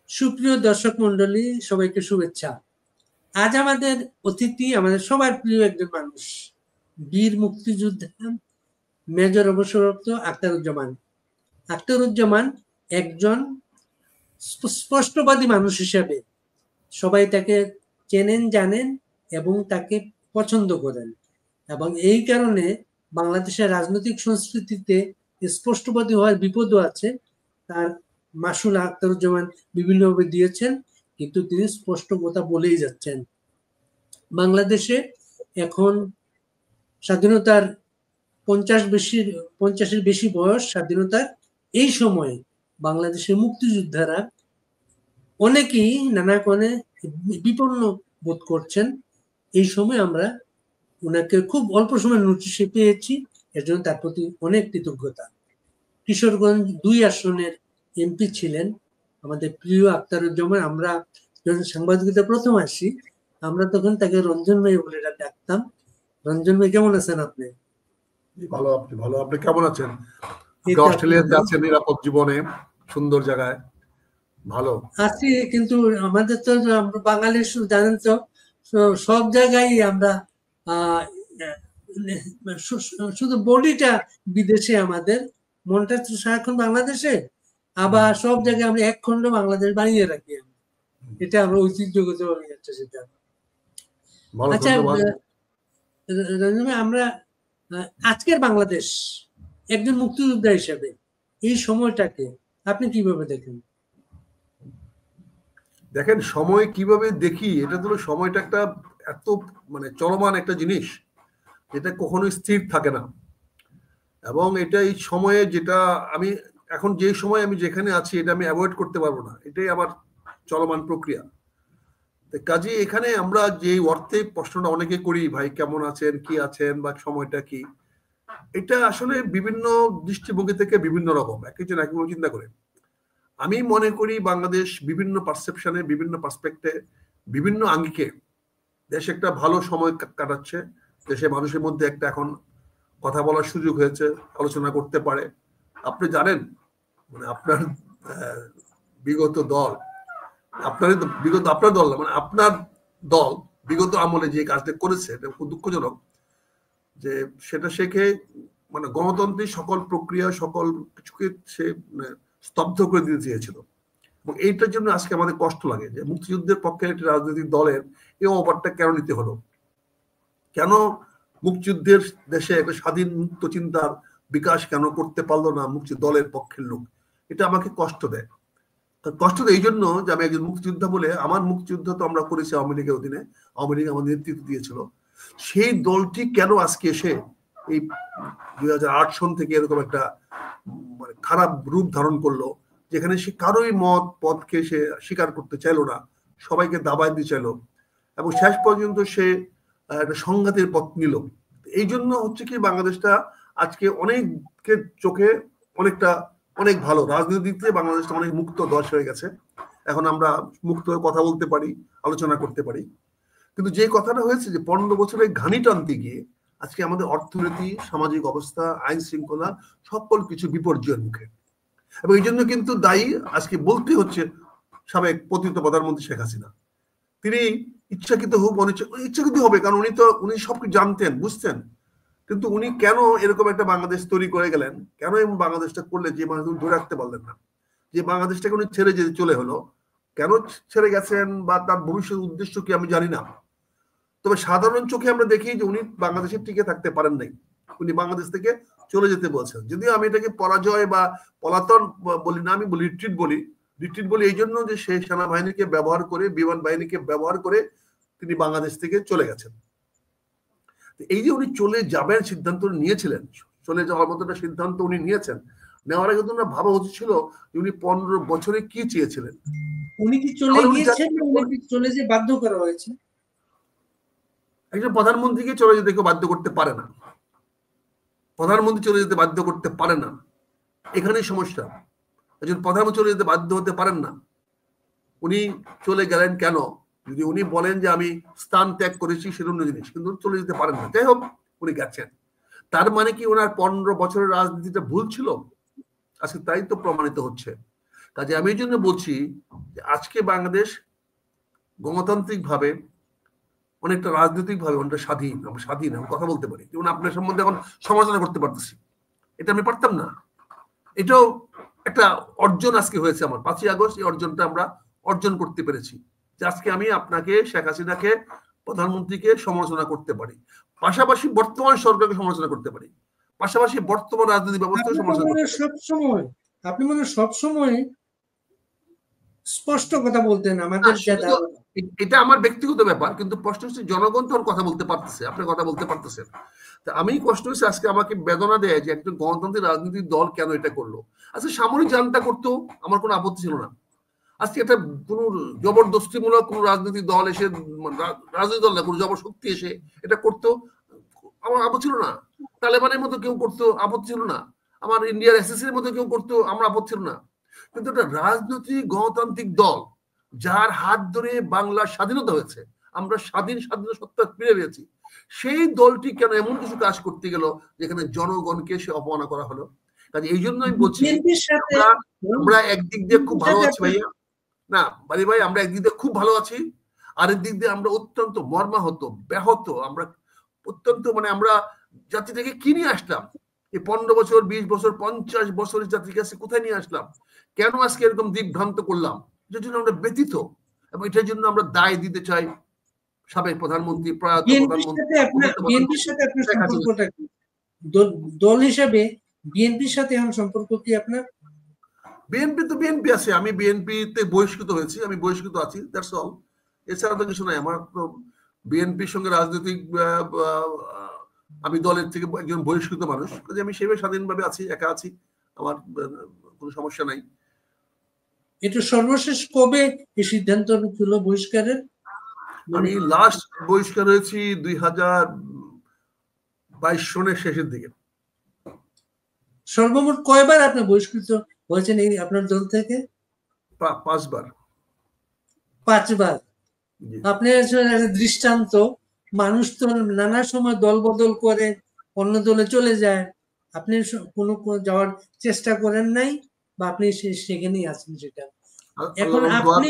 সুপ্রিয় দর্শক মন্ডলী, সবাইকে শুভেচ্ছা। আজ আমাদের অতিথি আমাদের সবার প্রিয় একজন মানুষ, বীর মুক্তিযোদ্ধা মেজর অবসরপ্রাপ্ত আখতারুজ্জামান। আখতারুজ্জামান একজন স্পষ্টবাদী মানুষ হিসেবে সবাই তাকে চেনেন, জানেন এবং তাকে পছন্দ করেন। এবং এই কারণে বাংলাদেশের রাজনৈতিক সংস্কৃতিতে স্পষ্টবাদী হওয়ার বিপদও আছে। তার মাসুল আখতারুজ্জামান বিভিন্নভাবে দিয়েছেন, কিন্তু তিনি স্পষ্ট কথা বলেই যাচ্ছেন। বাংলাদেশে এখন স্বাধীনতার 50-এর বেশি বয়স স্বাধীনতার। এই সময়ে বাংলাদেশের মুক্তিযোদ্ধারা অনেকেই নানা কারণে বিপন্ন বোধ করছেন। এই সময় আমরা ওনাকে খুব অল্প সময় নোটিশে পেয়েছি, এর জন্য তার প্রতি অনেক কৃতজ্ঞতা। কিশোরগঞ্জ 2 আসনের এমপি ছিলেন আমাদের প্রিয় আখতারুজ্জামান। আমরা যখন সাংবাদিকতা প্রথম আসি, আমরা তখন তাকে রঞ্জন ভাই বলে ডাকতাম। রঞ্জন ভাই, কেমন আছেন আপনি? ভালো। আপনি কেমন আছেন? অস্ট্রেলিয়াতে আছেন নিরাপদ জীবনে, সুন্দর জায়গায়। ভালো আছি, কিন্তু আমাদের তো বাঙালি জানেন তো, সব জায়গায় আমরা শুধু বডিটা বিদেশে, আমাদের মনটা তো সারাক্ষণ বাংলাদেশে। আবার সব জায়গায় আমরা এক খন্ড বাংলাদেশ বানিয়ে রাখি, এটা আমরা ঐতিহ্যগত হয়ে যাচ্ছে সেটা। আচ্ছা আমরা আজকের বাংলাদেশ একজন মুক্তিযোদ্ধা হিসেবে এই সময়টাকে আপনি কিভাবে দেখেন? দেখেন, সময় কিভাবে দেখি, এটা তো সময়টা একটা এত চলমান একটা জিনিস, যেটা কখনোই স্থির থাকে না। এবং এটা এই সময়ে যেটা আমি এখন যে সময় আমি যেখানে আছি, এটা আমি অ্যাভয়েড করতে পারবো না, এটাই আমার চলমান প্রক্রিয়া। কাজে এখানে আমরা যে অর্থে প্রশ্নটা অনেকে করি, ভাই কেমন আছেন, কি আছেন, বা সময়টা কি, এটা আসলে বিভিন্ন দৃষ্টিভঙ্গি থেকে বিভিন্ন রকম, একজন একভাবে চিন্তা করে। আমি মনে করি বাংলাদেশ বিভিন্ন পারসেপশনে, বিভিন্ন পার্সপেক্টে, বিভিন্ন আঙ্গিকে দেশ একটা ভালো সময় কাটাচ্ছে। দেশে মানুষের মধ্যে একটা এখন কথা বলার সুযোগ হয়েছে, আলোচনা করতে পারে। আপনি জানেন, আপনার বিগত দল, আপনার দল আপনার দল বিগত আমলে যে কাজটা করেছে, এটা খুব দুঃখজনক যে সেটা শেখে গণতন্ত্রের সকল প্রক্রিয়া, সকল কিছুকে সে স্তব্ধ করে দিতে চেয়েছিল। এবং এইটার জন্য আজকে আমাদের কষ্ট লাগে যে মুক্তিযুদ্ধের পক্ষে একটি রাজনৈতিক দলের এই অফারটা কেন নিতে হলো, কেন মুক্তিযুদ্ধের দেশে একটা স্বাধীন মুক্ত চিন্তার বিকাশ কেন করতে পারলো না মুক্তি দলের পক্ষের লোক। এটা আমাকে কষ্ট দেয়। এই জন্য যে আমি একজন মুক্তিযোদ্ধা বলে, আমার মুক্তিযুদ্ধ তো আমরা করেছি আওয়ামী লীগের অধীনে, আওয়ামী লীগ আমাদের নেতৃত্ব দিয়েছিল। সেই দলটি কেন আজকে এসে এই 2008 সন থেকে এরকম একটা খারাপ রূপ ধারণ করলো, যেখানে সে কারোই মত পথকে সে স্বীকার করতে চাইলো না, সবাইকে দাবায় দিয়ে চাইলো, এবং শেষ পর্যন্ত সে একটা সংঘাতের পথ নিল। এই জন্য হচ্ছে কি, বাংলাদেশটা আজকে অনেকের চোখে অনেক ভালো, রাজনীতিতে বাংলাদেশটা অনেক মুক্ত দেশ হয়ে গেছে। এখন আমরা মুক্ত হয়ে কথা বলতে পারি, আলোচনা করতে পারি। কিন্তু যে কথাটা হয়েছে যে 15 বছরের ঘানি টানতে গিয়ে আজকে আমাদের অর্থনীতি, সামাজিক অবস্থা, আইন শৃঙ্খলা সকল কিছু বিপর্যয়ের মুখে। এবং এই জন্য কিন্তু দায়ী আজকে বলতে হচ্ছে সাবেক পতিত প্রধানমন্ত্রী শেখ হাসিনা। তিনি ইচ্ছাকৃত হোক ইচ্ছাকৃত হবে, কারণ উনি সবকিছু জানতেন, বুঝতেন। কিন্তু উনি কেন এরকম একটা বাংলাদেশ তৈরি করে গেলেন, কেন এমন বাংলাদেশটা করলে যে মানুষ ধরে রাখতে পারলেন না, যে বাংলাদেশটাকে উনি ছেড়ে যেতে চলে হলো, কেন ছেড়ে গেছেন বা তার ভবিষ্যৎ উদ্দেশ্য কি আমি জানি না। তবে সাধারণ চোখে আমরা দেখি যে উনি বাংলাদেশে টিকে থাকতে পারেন নাই, উনি বাংলাদেশ থেকে চলে যেতে বলছেন। যদিও আমি এটাকে পরাজয় বা পলাতন বলি না, আমি বলি রিট্রিট বলি এই জন্য যে সেই সেনাবাহিনীকে ব্যবহার করে, বিমান বাহিনীকে ব্যবহার করে তিনি বাংলাদেশ থেকে চলে গেছেন। এই যে উনি চলে যাবেন সিদ্ধান্ত নিয়েছিলেন, চলে যাওয়ার মতো একটা সিদ্ধান্ত উনি নিয়েছেন, নেওয়ার আগে তো ভাবা উচিত ছিল যে উনি 15 বছরে কি চেয়েছিলেন। উনি কি চলে গিয়েছেন, উনি চলে যে বাধ্য করা হয়েছে? একজন প্রধানমন্ত্রীকে চলে যেতে কেউ বাধ্য করতে পারে না, প্রধানমন্ত্রী চলে যেতে বাধ্য করতে পারে না, এখানেই সমস্যা। একজন প্রধানমন্ত্রী চলে যেতে বাধ্য হতে পারেন না। উনি চলে গেলেন কেন? যদি উনি বলেন যে আমি স্থান ত্যাগ করেছি, সেটা অন্য জিনিস, কিন্তু চলে যেতে পারেন না। যাই হোক, উনি গেছেন। তার মানে কি ওনার 15 বছরের রাজনীতিটা ভুল ছিল? আজকে তাই তো প্রমাণিত হচ্ছে। কাজে আমি এই জন্য বলছি, যে আজকে বাংলাদেশ গণতান্ত্রিক ভাবে অনেকটা রাজনৈতিক ভাবে অনেকটা স্বাধীন, আমরা স্বাধীন, আমি কথা বলতে পারি, যেমন আপনার সম্বন্ধে এখন সমালোচনা করতে পারতেছি, এটা আমি পারতাম না। এটাও একটা অর্জন আজকে হয়েছে আমার, 5ই আগস্ট এই অর্জনটা আমরা অর্জন করতে পেরেছি, যে আজকে আমি আপনাকে, শেখ হাসিনাকে, প্রধানমন্ত্রীকে সমালোচনা করতে পারি, পাশাপাশি বর্তমান সরকারকে সমালোচনা করতে পারি, পাশাপাশি বর্তমান রাজনৈতিক ব্যবস্থাকে সমালোচনা করতে পারি। আপনি মনে সবসময় স্পষ্ট কথা বলতেন আমাদের। এটা আমার ব্যক্তিগত ব্যাপার, কিন্তু প্রশ্ন হচ্ছে জনগণ তো কথা বলতে পারতেছে, আপনি কথা বলতে পারতেছেন। আমি কষ্ট হচ্ছে আজকে আমাকে বেদনা দেয় যে একজন গণতান্ত্রিক রাজনৈতিক দল কেন এটা করলো। আচ্ছা, সামরিক জান্তা করতেও আমার কোনো আপত্তি ছিল না। আজকে একটা কোন জবরদস্তিমূলক কোন রাজনৈতিক দল এসে, রাজনৈতিক দল না, কোন জবরশক্তি এসে এটা করতো, আমার আপত্তি ছিল না। তালেবানের মতো কেউ করতো, আপত্তি ছিল না। আমার ইন্ডিয়ার এসএসসির মতো কেউ করতো, আমার আপত্তি ছিল না। কিন্তু একটা রাজনৈতিক গণতান্ত্রিক দল যার হাত ধরে বাংলার স্বাধীনতা হয়েছে, আমরা স্বাধীনতা সত্তা ফিরে পেয়েছি, সেই দলটি কেন এমন কিছু কাজ করতে গেল যেখানে জনগণকে সে অপমানা করা হলো? কাজে এই জন্য আমি বলছি আমরা একদিক দিয়ে খুব ভালো আছি ভাইয়া, না বাড়ি ভাই, আমরা একদিক দিয়ে খুব ভালো আছি, আরেক দিক দিয়ে আমরা অত্যন্ত মর্মাহত, ব্যাহত, আমরা অত্যন্ত আমরা জাতি থেকে কি নিয়ে আসলাম, এই 15 বছর, 20 বছর, 50 বছরের জাতির কাছে কোথায় নিয়ে আসলাম? কেন আজকে এরকম দিগ্ভ্রান্ত করলাম? এটার জন্য আমরা ব্যথিত, এবং এটার জন্য আমরা দায় দিতে চাই সাবেক প্রধানমন্ত্রী, প্রয়াত প্রধানমন্ত্রী। দল হিসেবে বিএনপির সাথে এখন সম্পর্ক কি আপনার? বিএনপি তো বিএনপি আছে, আমি বিএনপিতে বহিষ্কৃত হয়েছি, আমি বহিষ্কৃত আছি, দ্যাটস অল। এছাড়া তো কিছু নাই। আমার তো বিএনপির সঙ্গে রাজনৈতিক, আমি দলের থেকে একজন বহিষ্কৃত মানুষ, আমি সেভাবে স্বাধীনভাবে আছি, একা আছি, আমার কোনো সমস্যা নাই। এটা সর্বশেষ কবে এই সিদ্ধান্ত হলো বহিষ্কারের? আমি লাস্ট বহিষ্কার হয়েছি 2022 সনের শেষের দিকে। সর্বমোট কয়বার আপনি বহিষ্কৃত হয়েছেন এই আপনার দল থেকে? 5 বার। 5 বার। আপনার দৃষ্টান্ত, মানুষ তো নানা সময় দল বদল করে অন্য দলে চলে যায়, আপনি কোনো যাওয়ার চেষ্টা করেন নাই, বা আপনি সেখানেই আছেন? সেটা এখন আপনি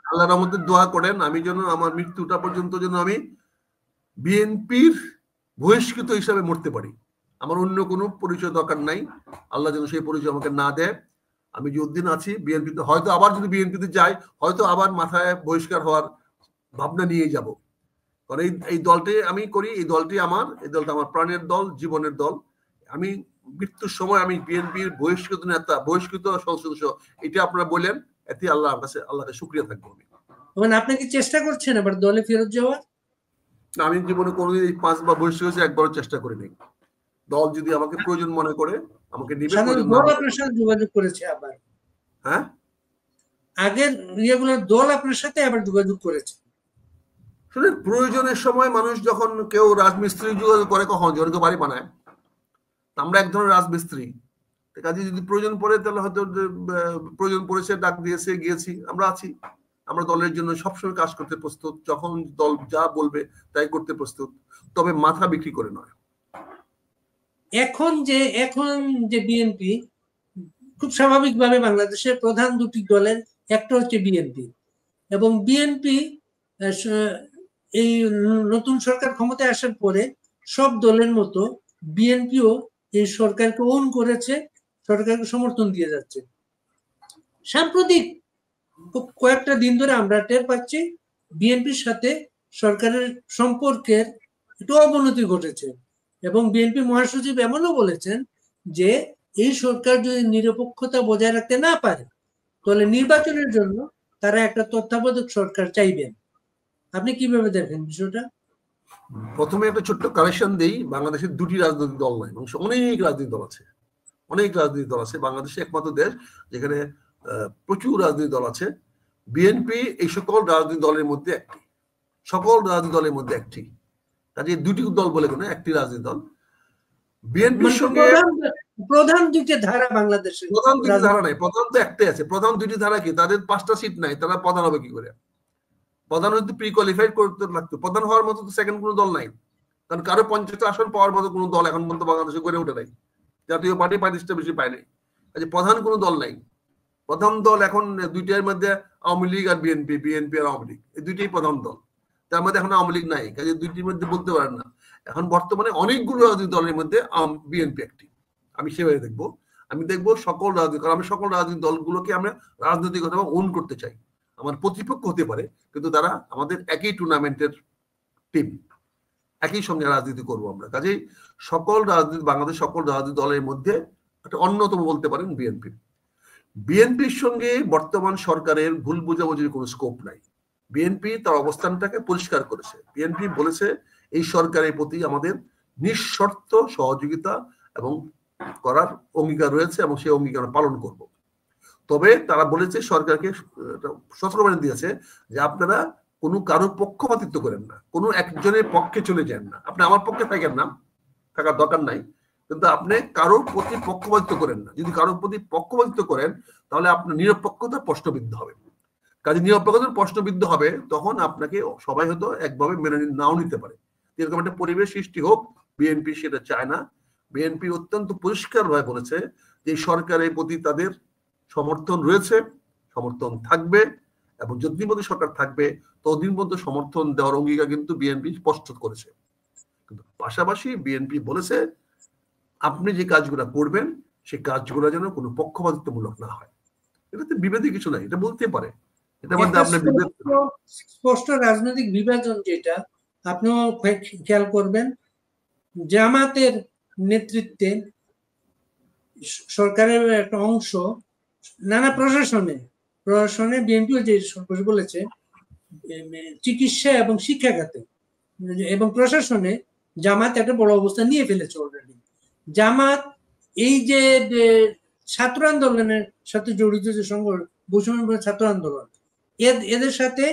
আল্লাহর রহমতে দোয়া করেন আমি যেন আমার মৃত্যুটা পর্যন্ত যেন আমি বিএনপির বহিষ্কৃত হিসাবে মরতে পারি, আমার অন্য কোনো পরিচয় দরকার নাই, আল্লাহ যেন সেই পরিচয় আমাকে না দেয়। আমি যতদিন আছি বিএনপিতে, হয়তো আবার যদি বিএনপিতে যাই, হয়তো আবার মাথায় বহিষ্কার হওয়ার ভাবনা নিয়ে যাব, কারণ এই দলটি আমি করি, এই দলটি আমার, এই দলটা আমার প্রাণের দল, জীবনের দল। আমি মৃত্যুর সময় আমি বিএনপির বহিষ্কৃত নেতা, বহিষ্কৃত সদস্য, এটা আপনারা বললেন, এতে আল্লাহর কাছে শুকরিয়া থাকবো। মানে আপনি কি চেষ্টা করছেন আবার দলে ফেরত যাওয়ার? না, আমি জীবনে কোনোদিন এই 5 বার বহিষ্কৃত হয়েছে, একবারও চেষ্টা করিনি। দল যদি আমাকে প্রয়োজন মনে করে আমাকে নিবে। দল আপনার সাথে যোগাযোগ করেছে আবার? হ্যাঁ, আগের ইয়েগুলো দল আপনার সাথে আবার যোগাযোগ করেছে? শুনেন, প্রয়োজনের সময় মানুষ যখন কেউ রাজমিস্ত্রি যোগাযোগ করে, কখন জনকে বাড়ি বানায়, আমরা এক ধরনের রাজমিস্ত্রি, কাজে যদি প্রয়োজন পড়ে তাহলে হয়তো প্রয়োজন পড়েছে, ডাক দিয়েছে, গিয়েছি, আমরা আছি। আমরা দলের জন্য সবসময় কাজ করতে প্রস্তুত, যখন দল যা বলবে তাই করতে প্রস্তুত, তবে মাথা বিক্রি করে নয়। এখন যে বিএনপি, খুব স্বাভাবিকভাবে বাংলাদেশের প্রধান দুটি দলের একটা হচ্ছে বিএনপি, এবং বিএনপি এই নতুন সরকার ক্ষমতায় আসার পরে সব দলের মতো বিএনপিও এই সরকারকে ওন করেছে, সরকারকে সমর্থন দিয়ে যাচ্ছে। সাম্প্রতিক কয়েকটা দিন ধরে আমরা টের পাচ্ছি বিএনপির সাথে সরকারের সম্পর্কের একটু অবনতি ঘটেছে, এবং বিএনপি মহাসচিব এমনও বলেছেন যে এই সরকার যদি নিরপেক্ষতা বজায় রাখতে না পারে তাহলে নির্বাচনের জন্য তারা একটা তত্ত্বাবধায়ক সরকার চাইবেন। আপনি কিভাবে দেখেন বিষয়টা? প্রথমে একটা ছোট্ট কারেকশন দেই, বাংলাদেশের দুটি রাজনৈতিক দল নয়, অনেক রাজনৈতিক দল আছে, অনেক রাজনৈতিক দল আছে। বাংলাদেশে একমাত্র দেশ যেখানে প্রচুর রাজনৈতিক দল আছে। বিএনপি এই সকল রাজনৈতিক দলের মধ্যে একটি, সকল রাজনৈতিক দলের মধ্যে একটি, কাজে দুটি দল বলে কোনো একটি রাজনৈতিক দল। বিএনপির সঙ্গে প্রধান দুটি ধারা বাংলাদেশে, প্রধান দুটি ধারা নাই, প্রধান তো একটাই আছে। প্রধান দুটি ধারা কি? তাদের 5টা সিট নাই, তারা প্রধান হবে কি করে? প্রধান হয়তো প্রি কোয়ালিফাইড করতে লাগতো, প্রধান হওয়ার মতো তো সেকেন্ড কোনো দল নাই, কারণ কারো 50টা আসন পাওয়ার মতো কোনো দল এখন পর্যন্ত বাংলাদেশে গড়ে ওঠে নাই, জাতীয় পার্টি 35টা বেশি পায় নাই। কাজে প্রধান কোনো দল নাই। প্রধান দল এখন দুইটার মধ্যে আওয়ামী লীগ আর বিএনপি, বিএনপি আর আওয়ামী লীগ, এই দুইটাই প্রধান দল। তার মধ্যে এখন আওয়ামী লীগ নাই, কাজে দুইটির মধ্যে বলতে পারেন না। এখন বর্তমানে অনেকগুলো রাজনৈতিক দলের মধ্যে বিএনপি একটি। আমি সেভাবে দেখবো, আমি দেখবো সকল রাজনৈতিক, কারণ আমি সকল রাজনৈতিক দলগুলোকে আমরা রাজনৈতিকভাবে ওন করতে চাই। আমার প্রতিপক্ষ হতে পারে, কিন্তু তারা আমাদের একই টুর্নামেন্টের টিম, একই সঙ্গে রাজনীতি করবো আমরা। কাজেই সকল রাজনীতি, বাংলাদেশ সকল রাজনৈতিক দলের মধ্যে একটা অন্যতম বলতে পারেন বিএনপি। বিএনপির সঙ্গে বর্তমান সরকারের ভুল বোঝাবুঝির কোনো স্কোপ নাই। বিএনপি তার অবস্থানটাকে পরিষ্কার করেছে। বিএনপি বলেছে এই সরকারের প্রতি আমাদের নিঃশর্ত সহযোগিতা এবং করার অঙ্গীকার রয়েছে, এবং সেই অঙ্গীকার পালন করব। তবে তারা বলেছে, সরকারকে সতর্কবাণী দিয়েছে যে আপনারা কোনো কারোর পক্ষপাতিত্ব করেন না, কোনো একজনের পক্ষে চলে যান না। আপনি আমার পক্ষে থাকেন না, থাকার দরকার নাই, কিন্তু আপনি কারোর প্রতি পক্ষপাতিত্ব করেন না। যদি কারোর প্রতি পক্ষপাতিত্ব করেন, তাহলে আপনার নিরপেক্ষতা প্রশ্নবিদ্ধ হবে। কাজে নিরপেক্ষতার প্রশ্নবিদ্ধ হবে, তখন আপনাকে সবাই হয়তো একভাবে মেনে নাও নিতে পারে। এরকম একটা পরিবেশ সৃষ্টি হোক, বিএনপি সেটা চায় না। বিএনপি অত্যন্ত পরিষ্কারভাবে বলেছে যে সরকারের প্রতি তাদের সমর্থন রয়েছে, সমর্থন থাকবে, এবং যতদিন পর্যন্ত সরকার থাকবে ততদিন পর্যন্ত সমর্থন দেওয়ার অঙ্গীকার কিন্তু বিএনপি স্পষ্ট করেছে। কিন্তু পাশাপাশি বিএনপি বলেছে আপনি যে কাজগুলো করবেন সেই কাজগুলো যেন কোনো পক্ষপাতিত্বমূলক না হয়। এটাতে বিভেদী কিছু নাই, এটা বলতে পারে। এটা মধ্যে আপনার স্পষ্ট রাজনৈতিক বিভাজন যেটা আপনিও খেয়াল করবেন, জামাতের নেতৃত্বে সরকারের একটা অংশ নানা প্রশাসনে বিএনপিও যে বলেছে চিকিৎসা এবং শিক্ষা খাতে এবং প্রশাসনে জামাত একটা বড় অবস্থান নিয়ে ফেলেছে অলরেডি। জামাত এই যে ছাত্র আন্দোলনের সাথে জড়িত যে সংগঠন, বৈষম্য ছাত্র আন্দোলন, এদের সাথে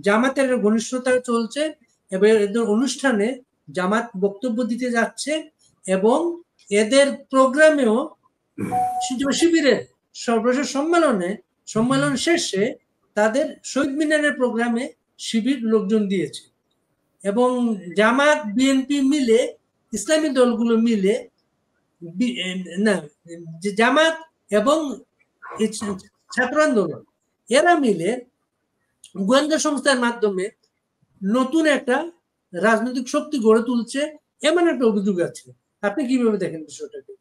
জামাতের ঘনিষ্ঠতা চলছে, এবং এদের অনুষ্ঠানে জামাত বক্তব্য দিতে যাচ্ছে, এবং এদের প্রোগ্রামেও শিবিরের সর্বশেষ সম্মেলন শেষে তাদের শহীদ মিনারের প্রোগ্রামে শিবির লোকজন দিয়েছে। এবং জামাত বিএনপি মিলে, ইসলামী দলগুলো মিলে, না জামাত এবং ছাত্র আন্দোলন এরা মিলে গোয়েন্দা সংস্থার মাধ্যমে নতুন একটা রাজনৈতিক শক্তি গড়ে তুলছে, এমন একটা অভিযোগ আছে। আপনি কিভাবে দেখেন বিষয়টাকে?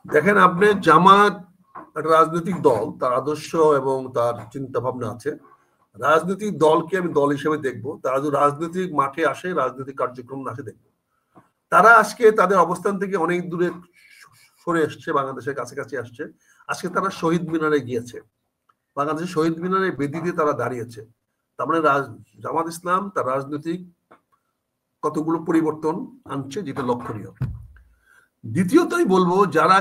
দেখেন, আপনি জামাত একটা রাজনৈতিক দল, তার আদর্শ এবং তার চিন্তা ভাবনা আছে। রাজনৈতিক দলকে আমি দল হিসেবে দেখবো। তারা যদি রাজনৈতিক মাঠে আসে, রাজনৈতিক কার্যক্রম আসে দেখবো। তারা আজকে তাদের অবস্থান থেকে অনেক দূরে সরে আসছে, বাংলাদেশের কাছাকাছি আসছে। আজকে তারা শহীদ মিনারে গিয়েছে, বাংলাদেশের শহীদ মিনারে বেদিতে তারা দাঁড়িয়েছে। তার মানে জামাত ইসলাম তার রাজনৈতিক কতগুলো পরিবর্তন আনছে, যেটা লক্ষণীয়। দ্বিতীয়ত আমি বলবো, যারা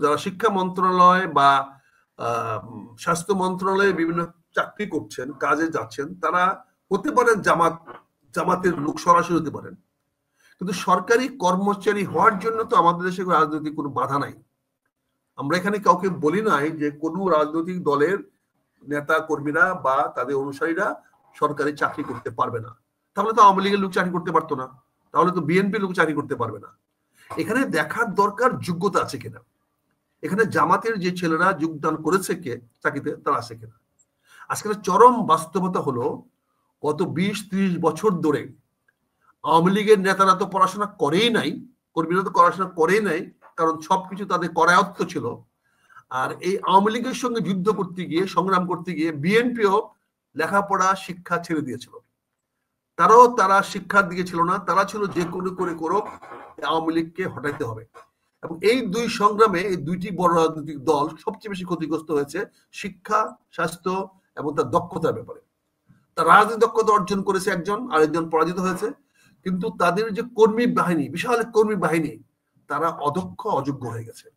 যারা শিক্ষা মন্ত্রণালয় বা স্বাস্থ্য মন্ত্রণালয়ে বিভিন্ন চাকরি করছেন, কাজে যাচ্ছেন, তারা হতে পারেন জামাতের লোক, সরাসরি হতে পারেন, কিন্তু সরকারি কর্মচারী হওয়ার জন্য তো আমাদের দেশে রাজনৈতিক কোনো বাধা নাই। আমরা এখানে কাউকে বলি নাই যে কোনো রাজনৈতিক দলের নেতা কর্মীরা বা তাদের অনুসারীরা সরকারি চাকরি করতে পারবে না। তাহলে তো আওয়ামী লীগের লোক চাকরি করতে পারতো না, তাহলে তো বিএনপি লোক চাকরি করতে পারবে না। এখানে দেখার দরকার যোগ্যতা আছে কিনা। এখানে জামাতের যে ছেলেরা যোগদান করেছে কে চাকরিতে, তারা আছে কিনা। আজকে চরম বাস্তবতা হলো, গত 20-30 বছর ধরে আওয়ামী লীগের নেতারা তো পড়াশোনা করেই নাই, কর্মীরা তো পড়াশোনা করেই নাই, কারণ সবকিছু তাদের করায়ত্ত ছিল। আর এই আওয়ামী লীগের সঙ্গে যুদ্ধ করতে গিয়ে, সংগ্রাম করতে গিয়ে বিএনপিও লেখাপড়া শিক্ষা ছেড়ে দিয়েছিল। তারা শিক্ষার দিকে ছিল না, তারা ছিল যে কোনো করে করুক আওয়ামী লীগকে হটাইতে হবে। এবং এই দুই সংগ্রামে এই দুইটি বড় রাজনৈতিক দল সবচেয়ে বেশি ক্ষতিগ্রস্ত হয়েছে শিক্ষা, স্বাস্থ্য এবং তার দক্ষতার ব্যাপারে। তার রাজনৈতিক দক্ষতা অর্জন করেছে একজন, আরেকজন পরাজিত হয়েছে, কিন্তু তাদের যে কর্মী বাহিনী, বিশাল কর্মী বাহিনী, তারা অদক্ষ, অযোগ্য হয়ে গেছে।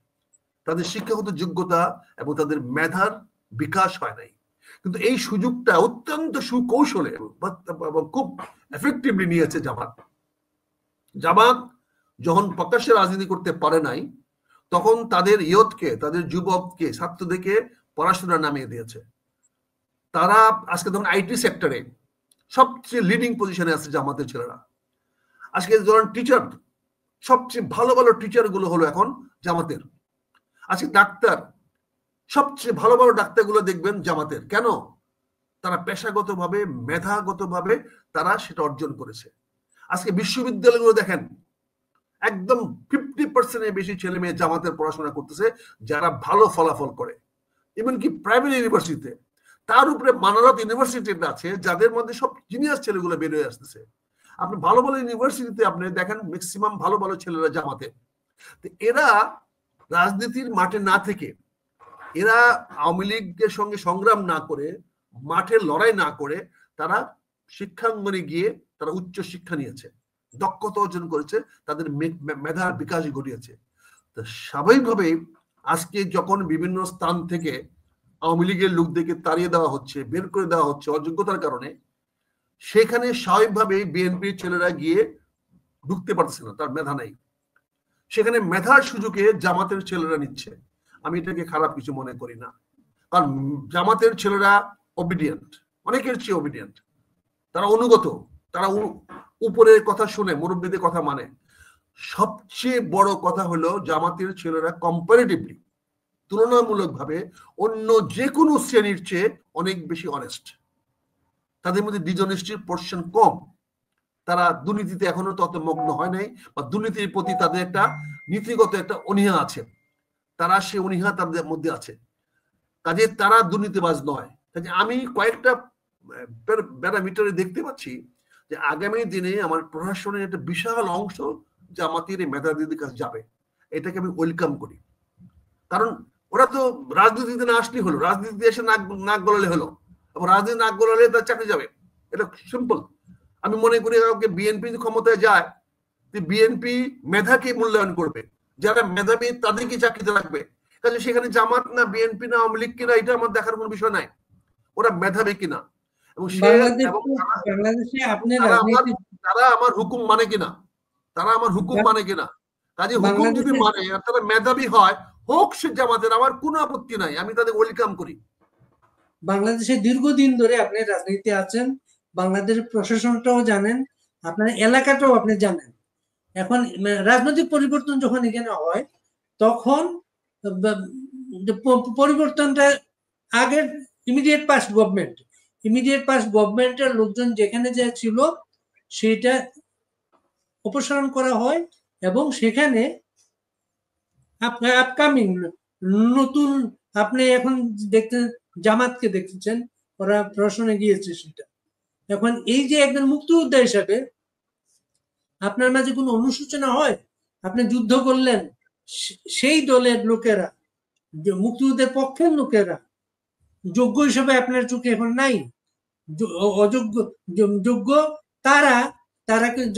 তাদের শিক্ষাগত যোগ্যতা এবং তাদের মেধার বিকাশ হয় নাই। কিন্তু এই সুযোগটা অত্যন্ত সুকৌশলে এবং খুব এফেক্টিভলি নিয়েছে জামাত যখন প্রকাশ্যে রাজনীতি করতে পারে নাই, তখন তাদের ইয়তকে, তাদের যুবককে, ছাত্রদেরকে পড়াশোনা নামিয়ে দিয়েছে। তারা আজকে তখন আইটি সেক্টরে সবচেয়ে লিডিং পজিশনে আছে জামাতের ছেলেরা। আজকে ধরেন টিচার, সবচেয়ে ভালো ভালো টিচার গুলো হলো এখন জামাতের। আজকে ডাক্তার, সবচেয়ে ভালো ভালো ডাক্তারগুলো দেখবেন জামাতের। কেন? তারা পেশাগতভাবে, মেধাগতভাবে তারা সেটা অর্জন করেছে। আজকে বিশ্ববিদ্যালয়গুলো দেখেন, একদম 50% বেশি ছেলে মেয়ে জামাতের পড়াশোনা করতেছে, যারা ভালো ফলাফল করে। ইভেন কি প্রাইভেট ইউনিভার্সিটিতে, তার উপরে মানারত ইউনিভার্সিটিটা আছে, যাদের মধ্যে সব জিনিয়াস ছেলেগুলো বের হয়ে আসতেছে। আপনি ভালো ভালো ইউনিভার্সিটিতে আপনি দেখেন ম্যাক্সিমাম ভালো ভালো ছেলেরা জামাতে। এরা রাজনীতির মাঠে না থেকে, এরা আওয়ামী লীগের সঙ্গে সংগ্রাম না করে, মাঠে লড়াই না করে, তারা শিক্ষাঙ্গনে গিয়ে তারা উচ্চ শিক্ষা নিয়েছে, দক্ষতা অর্জন করেছে, তাদের মেধার বিকাশ ঘটিয়েছে। তো স্বাভাবিকভাবে আজকে যখন বিভিন্ন স্থান থেকে আওয়ামী লীগের লোকদেরকে তাড়িয়ে দেওয়া হচ্ছে, বের করে দেওয়া হচ্ছে অযোগ্যতার কারণে, সেখানে স্বাভাবিকভাবে বিএনপির ছেলেরা গিয়ে ঢুকতে পারছে না, তার মেধা নাই। সেখানে মেধার সুযোগে জামাতের ছেলেরা নিচ্ছে। আমি এটাকে খারাপ কিছু মনে করি না, কারণ জামাতের ছেলেরা ওবিডিয়েন্ট, অনেকের চেয়ে ওবিডিয়েন্ট, তারা অনুগত, তারা উপরের কথা শুনে, মুরব্বীদের কথা মানে। সবচেয়ে বড় কথা হলো জামাতের ছেলেরা কম্পারেটিভলি, তুলনামূলকভাবে অন্য যে কোনো শ্রেণীর চেয়ে অনেক বেশি অনেস্ট। তাদের মধ্যে ডিসঅনেস্টির পোরশন কম। তারা দুর্নীতিতে এখনো তত মগ্ন হয় নাই, বা দুর্নীতির প্রতি তাদের একটা নীতিগত একটা অনীহা আছে, তারা সে অনীহা তাদের মধ্যে আছে, কাজে তারা দুর্নীতিবাজ নয়। কাজে আমি কয়েকটা প্যারামিটারে দেখতে পাচ্ছি যে আগামী দিনে আমার প্রশাসনের একটা বিশাল অংশ জামাতের মেধাবীদের কাছে যাবে। এটাকে আমি ওয়েলকাম করি, কারণ ওরা তো রাজনীতিতে না আসলেই হলো, রাজনীতিতে এসে নাক গলালে হলো, এবং রাজনীতি নাক গলালে তার চাকরি যাবে, এটা সিম্পল। আমি মনে করি কাউকে বিএনপি ক্ষমতায় যায়, বিএনপি মেধাকে মূল্যায়ন করবে, যারা মেধাবী তাদেরকে চাকরিতে রাখবে। কাজে সেখানে জামাত না বিএনপি না আওয়ামী লীগ কিনা এটা আমার দেখার কোনো বিষয় নাই, ওরা মেধাবী কিনা, এবং তারা আমার হুকুম মানে কিনা, তারা আমার হুকুম মানে কিনা। কাজে হুকুম যদি মানে আর তারা মেধাবী হয়, হোক সে জামাতের, আমার কোনো আপত্তি নাই, আমি তাদের ওয়েলকাম করি। বাংলাদেশে দীর্ঘদিন ধরে আপনি রাজনীতি আছেন, বাংলাদেশের প্রশাসনটাও জানেন, আপনার এলাকাটাও আপনি জানেন। এখন রাজনৈতিক পরিবর্তন যখন এখানে হয়, তখন পরিবর্তনটা আগের ইমিডিয়েট পাস্ট গভর্নমেন্টের লোকজন যেখানে যা ছিল সেটা অপসারণ করা হয়, এবং সেখানে আপকামিং নতুন, আপনি এখন দেখতে জামাতকে দেখতেছেন, ওরা প্রশাসনে গিয়েছে সেটা। এখন এই যে একজন মুক্তিযোদ্ধা হিসাবে আপনার মাঝে কোনো অনুশোচনা হয়? আপনি যুদ্ধ করলেন, সেই দলের লোকেরা, মুক্তিযুদ্ধের পক্ষের লোকেরা যোগ্য হিসাবে আপনার চোখে এখন নাই, অযোগ্য যোগ্য তারা,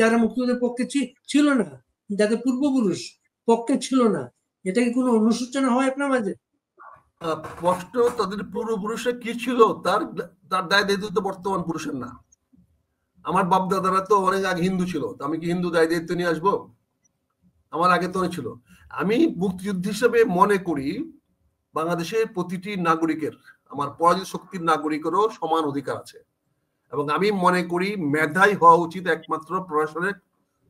যারা মুক্তিযুদ্ধের পক্ষে ছিল না, যাদের পূর্বপুরুষ পক্ষে ছিল না, এটা কি কোনো অনুশোচনা হয় আপনার মাঝে? স্পষ্ট, তাদের পূর্বপুরুষরা কি ছিল তার দায় দায়িত্ব তো বর্তমান পুরুষের না। আমার বাপ দাদারা তো অনেক আগে হিন্দু ছিল, আমি কি হিন্দু দায় দায়িত্ব নিয়ে আসবো? আমার আগে তো ছিল। আমি মুক্তিযুদ্ধ হিসেবে মনে করি বাংলাদেশের প্রতিটি নাগরিকের, আমার পরাজিত শক্তির নাগরিকেরও সমান অধিকার আছে, এবং আমি মনে করি মেধাই হওয়া উচিত একমাত্র প্রশাসনের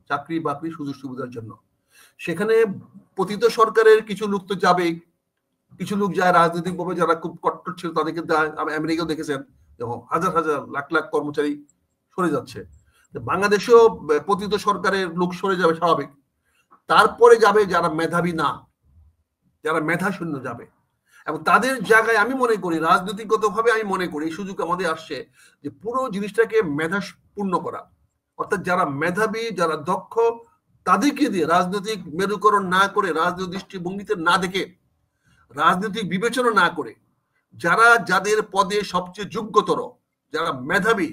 চাকরি বাকরি সুযোগ সুবিধার জন্য। সেখানে পতিত সরকারের কিছু লোক তো যাবেই, কিছু লোক যায় রাজনৈতিকভাবে, যারা খুব কট্টর ছিল তাদেরকে আমেরিকাও দেখেছেন, হাজার হাজার লাখ লাখ কর্মচারী সরে যাচ্ছে। বাংলাদেশেও পতিত সরকারের লোক সরে যাবে স্বাভাবিক, তারপরে যাবে যারা মেধাবী না, যারা মেধা শূন্য যাবে, এবং তাদের জায়গায় আমি মনে করি রাজনৈতিকগতভাবে আমি মনে করি এই সুযোগ আমাদের আসছে যে পুরো জিনিসটাকে মেধাপূর্ণ করা, অর্থাৎ যারা মেধাবী, যারা দক্ষ, তাদেরকে দিয়ে রাজনৈতিক মেরুকরণ না করে, রাজনৈতিক দৃষ্টিভঙ্গিতে না দেখে, রাজনৈতিক বিবেচনা না করে, যাদের পদে সবচেয়ে যোগ্যতর, যারা মেধাবী,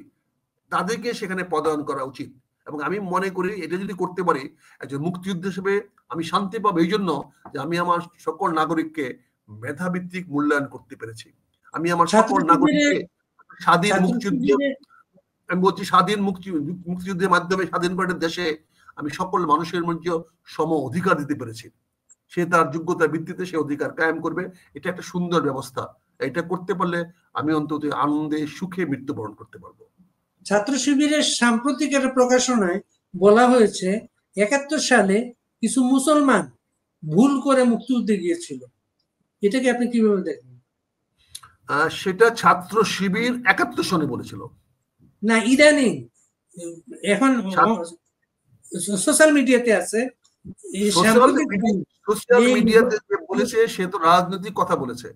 তাদেরকে সেখানে পদায়ন করা উচিত। এবং আমি মনে করি এটা যদি করতে পারি, একজন মুক্তিযুদ্ধ হিসেবে আমি শান্তি পাবো এই জন্য যে আমি আমার সকল নাগরিককে মেধাভিত্তিক মূল্যায়ন করতে পেরেছি। আমি আমার সকল নাগরিককে স্বাধীন মুক্তিযুদ্ধ, আমি বলছি স্বাধীন মুক্তিযুদ্ধের মাধ্যমে স্বাধীন ভারতের দেশে আমি সকল মানুষের মধ্যে সম অধিকার দিতে পেরেছি। সে তার যোগ্যতার ভিত্তিতে সে অধিকার কায়েম করবে, এটা একটা সুন্দর ব্যবস্থা। এটা করতে পারলে আমি অন্তত আনন্দে সুখে মৃত্যুবরণ করতে পারবো। ছাত্র শিবিরের সাম্প্রতিক একটা প্রকাশনায় বলা হয়েছে ৭১ সালে কিছু মুসলমান ভুল করে মুক্তিযুদ্ধে গিয়েছিল, এটাকে আপনি কিভাবে দেখেন? সেটা ছাত্র শিবির 71 সনে বলেছিল। না, ইদানিং এখন সোশ্যাল মিডিয়াতে আছে, সোশ্যাল মিডিয়াতে যে বলেছে সে তো রাজনৈতিক কথা বলেছে,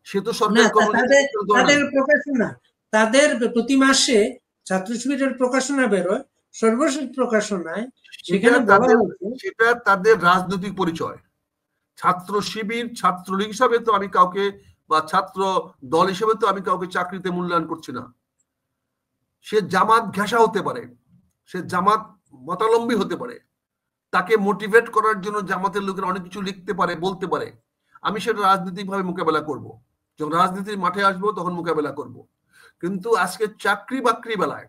সে তো সরকারি তাদের প্রকাশনা, তাদের প্রতি মাসে ছাত্র শিবিরের প্রকাশনা বেরোয়, সর্বশেষ প্রকাশনায় সেখানে বলা হয়েছে সেটা তাদের রাজনৈতিক পরিচয়। ছাত্র শিবির, ছাত্রলীগ হিসাবে তো আমি কাউকে, বা ছাত্র দল হিসেবে তো আমি কাউকে চাকরিতে মূল্যায়ন করছি না। সে জামাত ঘেঁষা হতে পারে, সে জামাত মতালম্বী হতে পারে, তাকে মোটিভেট করার জন্য জামাতের লোকেরা অনেক কিছু লিখতে পারে, বলতে পারে। আমি সেটা রাজনৈতিকভাবে মোকাবেলা করব, যখন রাজনীতির মাঠে আসবো তখন মোকাবেলা করব। কিন্তু আজকে চাকরি বাকরি বেলায়,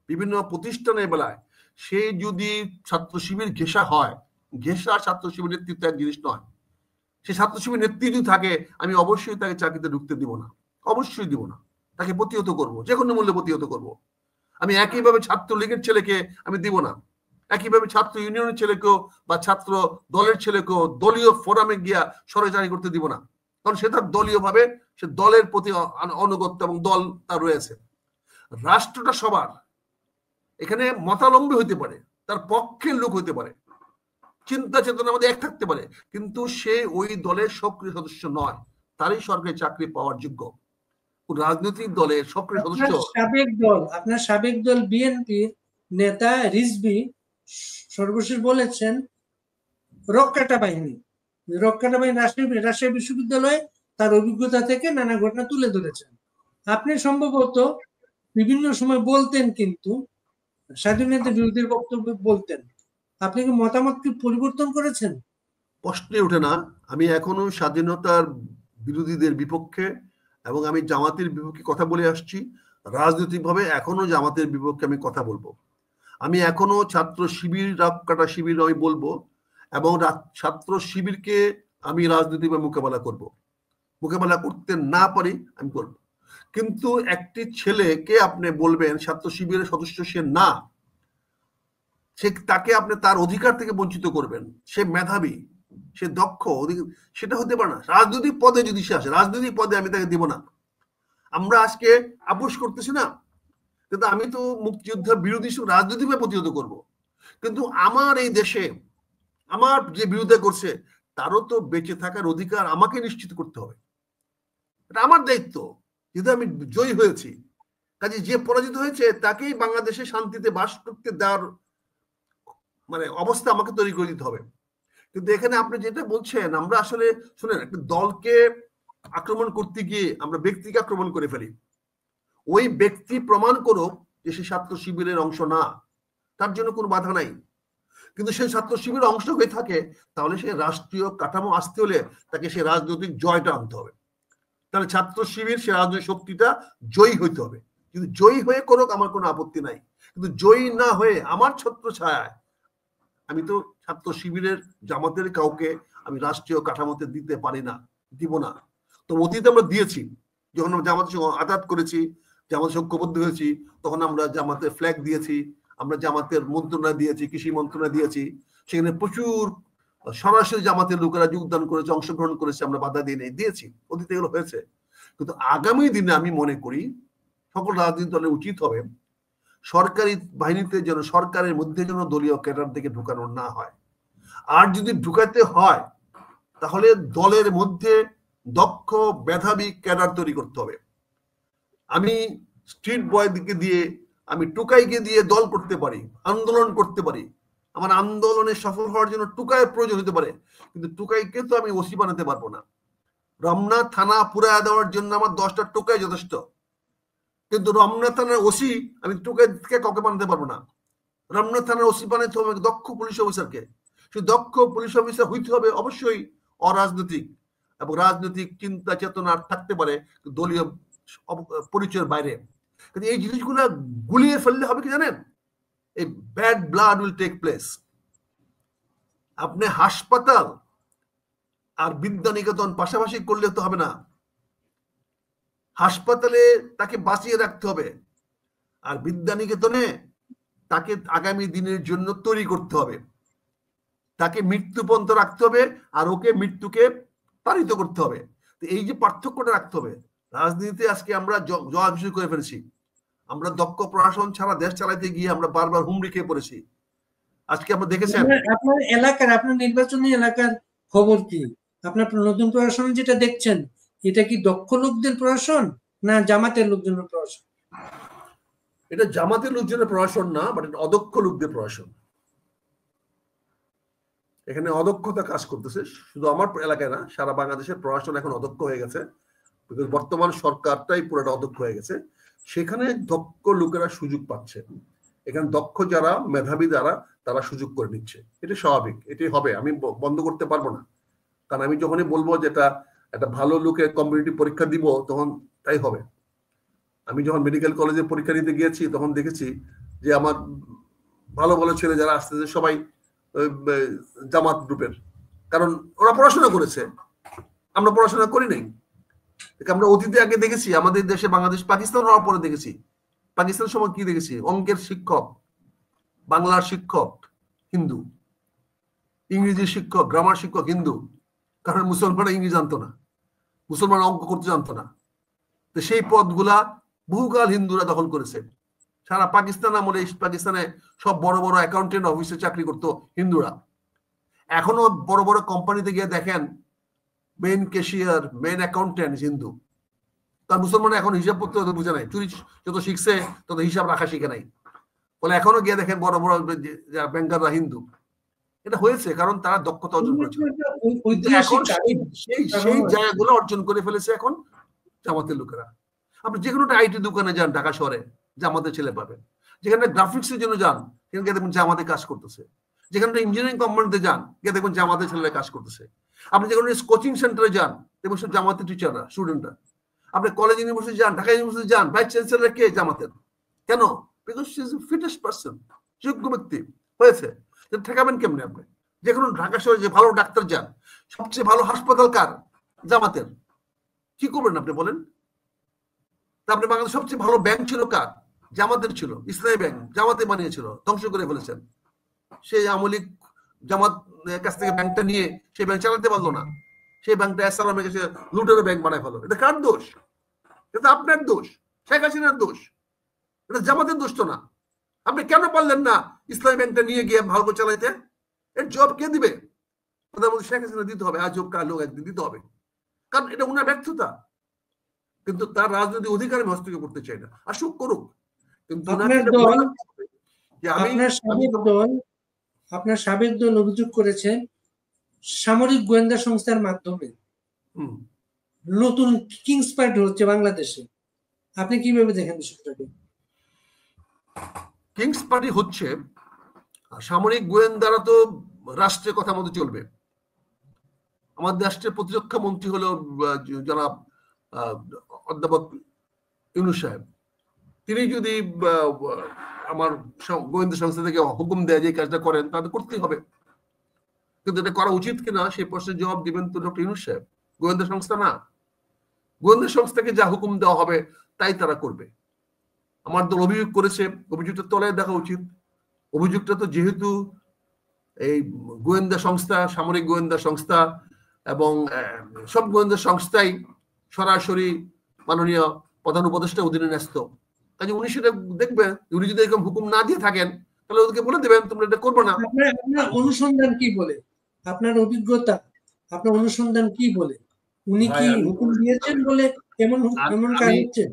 বিভিন্ন প্রতিষ্ঠানের বেলায় সে যদি ছাত্র শিবির ঘেঁষা হয়, ঘেঁষা ছাত্র শিবির নেতৃত্ব এক জিনিস নয়। সে ছাত্র শিবির নেতৃত্ব থাকে, আমি অবশ্যই তাকে চাকরিতে ঢুকতে দিব না, অবশ্যই দিব না, তাকে প্রতিহত করব, যে কোনো মূল্যে প্রতিহত করব। আমি একইভাবে ছাত্রলীগের ছেলেকে আমি দিব না, একইভাবে ছাত্র ইউনিয়নের ছেলেকেও বা ছাত্র দলের ছেলেকেও দলীয় ফোরামে গিয়া সরাসরি করতে দিব না, কারণ সে তার দলীয় ভাবে, সে দলের প্রতি অনুগত্য এবং দল তার রয়েছে। রাষ্ট্রটা সবার, এখানে মতালম্বী হইতে পারে, তার পক্ষের লোক হইতে পারে, চিন্তা চেতনা আমাদের এক থাকতে পারে, কিন্তু সে ওই দলের সক্রিয় সদস্য নয়, তারই সরকারি চাকরি পাওয়ার যোগ্য। রাজনৈতিক দলের সক্রিয় সদস্য, আপনার সাবেক দল বিএনপির নেতা রিজভী সর্বশেষ বলেছেন রক্ষাটা বাহিনী রাজশাহী বিশ্ববিদ্যালয়ে তার অভিজ্ঞতা থেকে নানা ঘটনা তুলে ধরেছেন। আপনি সম্ভবত বিভিন্ন সময় বলতেন, কিন্তু স্বাধীনতা বিরোধীর বক্তব্য বলতেন। আপনি কি মতামত কি পরিবর্তন করেছেন? প্রশ্নে ওঠে না। আমি এখনো স্বাধীনতার বিরোধীদের বিপক্ষে এবং আমি জামাতের বিপক্ষে কথা বলে আসছি। রাজনৈতিকভাবে এখনো জামাতের বিপক্ষে আমি কথা বলবো। আমি এখনো ছাত্র শিবির, রাতকাটা শিবির আমি বলবো, এবং ছাত্র শিবিরকে আমি রাজনৈতিকভাবে মোকাবেলা করব। মোকাবেলা করতে না পারি আমি করবো। কিন্তু একটি ছেলেকে আপনি বলবেন ছাত্র শিবিরের সদস্য সে না, সে তাকে আপনি তার অধিকার থেকে বঞ্চিত করবেন, সে মেধাবী, সে দক্ষ, সেটা হতে পারে না। রাজনৈতিক পদে যদি সে আসে, রাজনৈতিক পদে আমি তাকে দিব না। আমরা আজকে আপোষ করতেছি না, কিন্তু আমি তো মুক্তিযোদ্ধার বিরোধী রাজনৈতিকভাবে প্রতিহত করব। কিন্তু আমার এই দেশে আমার যে বিরোধিতা করছে তারও তো বেঁচে থাকার অধিকার আমাকে নিশ্চিত করতে হবে, এটা আমার দায়িত্ব। যেহেতু আমি জয়ী হয়েছি, কাজে যে পরাজিত হয়েছে তাকেই বাংলাদেশে শান্তিতে বাস করতে দেওয়ার অবস্থা আমাকে তৈরি করে দিতে হবে। কিন্তু এখানে আপনি যেটা বলছেন, আমরা আসলে শুনেন, একটা দলকে আক্রমণ করতে গিয়ে আমরা ব্যক্তিকে আক্রমণ করে ফেলি। ওই ব্যক্তি প্রমাণ করুক যে সে ছাত্র শিবিরের অংশ না, তার জন্য কোনো বাধা নাই। কিন্তু সেই ছাত্র শিবিরের অংশ হয়ে থাকে, তাহলে সে রাষ্ট্রীয় কাঠামো আসতে হলে তাকে সে রাজনৈতিক জয়টা আনতে হবে। তাহলে ছাত্র শিবির সে রাজনৈতিক শক্তিটা জয়ী হইতে হবে। কিন্তু জয়ী হয়ে করুক, আমার কোনো আপত্তি নাই। কিন্তু জয়ী না হয়ে আমার ছত্র ছায়ায় আমি তো ছাত্র শিবিরের, জামাতের কাউকে আমি রাষ্ট্রীয় কাঠামোতে দিতে পারি না, দিব না। তো অতীতে আমরা দিয়েছি, যখন আমরা জামাতের সঙ্গে আঘাত করেছি, জামাতের ঐক্যবদ্ধ হয়েছি, তখন আমরা জামাতের ফ্ল্যাগ দিয়েছি, আমরা জামাতের মন্ত্রণালয় দিয়েছি, কৃষি মন্ত্রণালয় দিয়েছি। সেখানে প্রচুর সরাসরি জামাতের লোকেরা যোগদান করেছে, অংশগ্রহণ করেছে, আমরা বাধা দিয়েছি। অতীতে এগুলো হয়েছে। কিন্তু আগামী দিনে আমি মনে করি সকল রাজনৈতিক দলের উচিত হবে সরকারি বাহিনীতে যেন, সরকারের মধ্যে যেন দলীয় ক্যাডার থেকে ঢুকানো না হয়। আর যদি ঢুকাতে হয় তাহলে দলের মধ্যে দক্ষ মেধাবী ক্যাডার তৈরি করতে হবে। আমি স্ট্রিট বয় দিকে দিয়ে, আমি টুকাইকে দিয়ে দল করতে পারি, আন্দোলন করতে পারি। আমার আন্দোলনে সফল হওয়ার জন্য টুকাইয়ের প্রয়োজন হতে পারে, কিন্তু টুকাইকে তো আমি ওসি বানাতে পারবো না। রমনা থানা পুরায় দেওয়ার জন্য আমার 10টা টুকাই যথেষ্ট, কিন্তু রমনা থানার ওসি আমি টুকাই থেকে কাউকে বানাতে পারবো না। রমনা থানার ওসি বানাতে হবে দক্ষ পুলিশ অফিসারকে। সেই দক্ষ পুলিশ অফিসার হইতে হবে অবশ্যই অরাজনৈতিক, এবং রাজনৈতিক চিন্তা চেতনা থাকতে পারে দলীয় পরিচয়ের বাইরে। কিন্তু এই জিনিসগুলো গুলিয়ে ফেললে হবে কি জানেন, এই bad blood will take place. আপনি হাসপাতাল আর বিদ্যানিকেতন পাশাপাশি করলে তো হবে না। হাসপাতালে তাকে বাঁচিয়ে রাখতে হবে, আর বিদ্যানিকেতনে তাকে আগামী দিনের জন্য তৈরি করতে হবে। তাকে মৃত্যুপর্যন্ত রাখতে হবে, আর ওকে মৃত্যুকে পারিত করতে হবে। তো এই যে পার্থক্যটা রাখতে হবে, রাজনীতিতে আজকে আমরা জবাবদিহি করে ফেলেছি। আমরা দক্ষ প্রশাসন ছাড়া দেশ চালাইতে গিয়ে আমরা বারবার হুমড়ি খেয়ে পড়েছি। আজকে আমরা দেখেছেন আপনার এলাকার, আপনার নির্বাচনী এলাকার খবর কি? আপনার নতুন প্রশাসন যেটা দেখছেন, এটা কি দক্ষ লোকদের প্রশাসন না জামাতের লোকজনের প্রশাসন? এটা জামাতের লোকজনের প্রশাসন না, বাট এটা অদক্ষ লোকদের প্রশাসন। এখানে অদক্ষতা কাজ করতেছে, শুধু আমার এলাকায় না, সারা বাংলাদেশের প্রশাসন এখন অদক্ষ হয়ে গেছে। বর্তমান সরকারটাই পুরোটা অদক্ষ হয়ে গেছে। সেখানে দক্ষ লোকেরা সুযোগ পাচ্ছে। এখানে দক্ষ যারা, মেধাবী যারা, তারা সুযোগ করে নিচ্ছে। এটা স্বাভাবিক, এটাই হবে, আমি বন্ধ করতে পারবো না। কারণ আমি যখনই বলবো যে একটা ভালো লোকের কমিউনিটি পরীক্ষা দিব, তখন তাই হবে। আমি যখন মেডিকেল কলেজে পরীক্ষা দিতে গিয়েছি, তখন দেখেছি যে আমার ভালো ভালো ছেলে যারা আসতেছে সবাই জামাত গ্রুপের, কারণ ওরা পড়াশোনা করেছে, আমরা পড়াশোনা করি নাই। আমরা অতীতে আগে দেখেছি আমাদের দেশে, বাংলাদেশ পাকিস্তান হওয়ার পরে দেখেছি, পাকিস্তানের সময় কি দেখেছি, অঙ্কের শিক্ষক, বাংলার শিক্ষক হিন্দু, ইংরেজি শিক্ষক, গ্রামার শিক্ষক হিন্দু, কারণ মুসলমানরা ইংরেজি জানতো না, মুসলমান অঙ্ক করতে জানতো না। তো সেই পদগুলা বহুকাল হিন্দুরা দখল করেছে। সারা পাকিস্তান আমলে পাকিস্তানে সব বড় বড় অ্যাকাউন্টেন্ট অফিসে চাকরি করতো হিন্দুরা। এখনো বড় বড় কোম্পানিতে গিয়ে দেখেন main cashier, main accountant Hindu. তার মুসলমান এখন হিসাব করতে হতে বুঝে নাই, চুরি যত শিখছে তত হিসাব রাখা শিখে নাই। বলে এখনো গিয়ে দেখেন বড় বড় ব্যাংকাররা হিন্দু। এটা হয়েছে কারণ তারা দক্ষতা অর্জন করেছে। এখন সেই জায়গাগুলো অর্জন করে ফেলেছে এখন জামাতের লোকেরা। আপনি যে কোনো একটা আইটি দোকানে যান ঢাকা শহরে, জামাতের ছেলে পাবেন। যেখানে গ্রাফিক্সের জন্য যান, সেখানে দেখবেন জামাতে কাজ করতেছে। যেখানে ইঞ্জিনিয়ারিং কোম্পানিতে যান, গিয়ে দেখবেন জামাতের ছেলেরা কাজ করতেছে। আপনি যে কোনো কোচিং সেন্টারে যান, দেখবেন সব জামাতের টিচাররা, স্টুডেন্টরা। আপনি কলেজ ইউনিভার্সিটি যান, ঢাকা ইউনিভার্সিটি যান, ভাইস চ্যান্সেলর কে? জামাতের। কেন? Because she is the fittest person, যোগ্য ব্যক্তি হয়েছে। ঠেকাবেন কেমনে আপনি? যে কোনো ঢাকা শহরে যে ভালো ডাক্তার যান, সবচেয়ে ভালো হাসপাতাল কার? জামাতের। কি করবেন আপনি বলেন? আপনি বাংলাদেশ সবচেয়ে ভালো ব্যাংক ছিল কার? জামাতের ছিল। ইসলামী ব্যাংক জামাতে বানিয়েছিল, ধ্বংস করে ফেলেছেন। সেই আমলিক জামাত কাছ থেকে ব্যাংকটা নিয়ে সেই ব্যাংক চালাতে পারলো না, সেই ব্যাংকটা এসআলামের কাছে লুটের ব্যাংক বানায় ফেলো। এটা কার দোষ? এটা আপনার দোষ, শেখ হাসিনার দোষ, এটা জামাতের দোষ তো না। আপনি কেন পারলেন না ইসলামী ব্যাংকটা নিয়ে গিয়ে ভালো করে চালাইতে? এর জব কে দিবে? প্রধানমন্ত্রী শেখ হাসিনা দিতে হবে, আজ হোক কাল হোক একদিন দিতে হবে, কারণ এটা উনার ব্যর্থতা। কিন্তু তার রাজনৈতিক অধিকার আমি হস্তক্ষেপ করতে চাই না, আসুক করুক। কিন্তু আপনার সাবেক দল অভিযোগ করেছে সামরিক গোয়েন্দা সংস্থার মাধ্যমে নতুন কিংস পার্টি হচ্ছে বাংলাদেশে। আপনি কিভাবে দেখেন বিষয়টাকে? কিংস পার্টি হচ্ছে, সামরিক গোয়েন্দারা তো রাষ্ট্রের কথা মতো চলবে। আমাদের রাষ্ট্রের প্রতিরক্ষা মন্ত্রী হলো জনাব অধ্যাপক ইউনূস সাহেব। তিনি যদি আমার গোয়েন্দা সংস্থা থেকে হুকুম দেয় যে কাজটা করেন, তাহলে করতেই হবে। কিন্তু এটা করা উচিত কিনা সেই প্রশ্নের জবাব দিবেন তো ডক্টর ইউনূস সাহেব, গোয়েন্দা সংস্থা না। গোয়েন্দা সংস্থাকে যা হুকুম দেওয়া হবে তাই তারা করবে। আমার দল অভিযোগ করেছে, অভিযোগটা তলায় দেখা উচিত। অভিযোগটা তো যেহেতু এই গোয়েন্দা সংস্থা, সামরিক গোয়েন্দা সংস্থা এবং সব গোয়েন্দা সংস্থাই সরাসরি মাননীয় প্রধান উপদেষ্টা অধীনে ন্যস্ত, কাজে উনি সেটা দেখবেন। উনি যদি এরকম হুকুম না দিয়ে থাকেন, তাহলে ওদেরকে বলে দেবেন তোমরা এটা করবে না। আপনার অনুসন্ধান কি বলে? আপনার অভিজ্ঞতা, আপনার অনুসন্ধান কি বলে? উনি কি হুকুম দিয়েছেন বলে এমন কাজ হচ্ছে?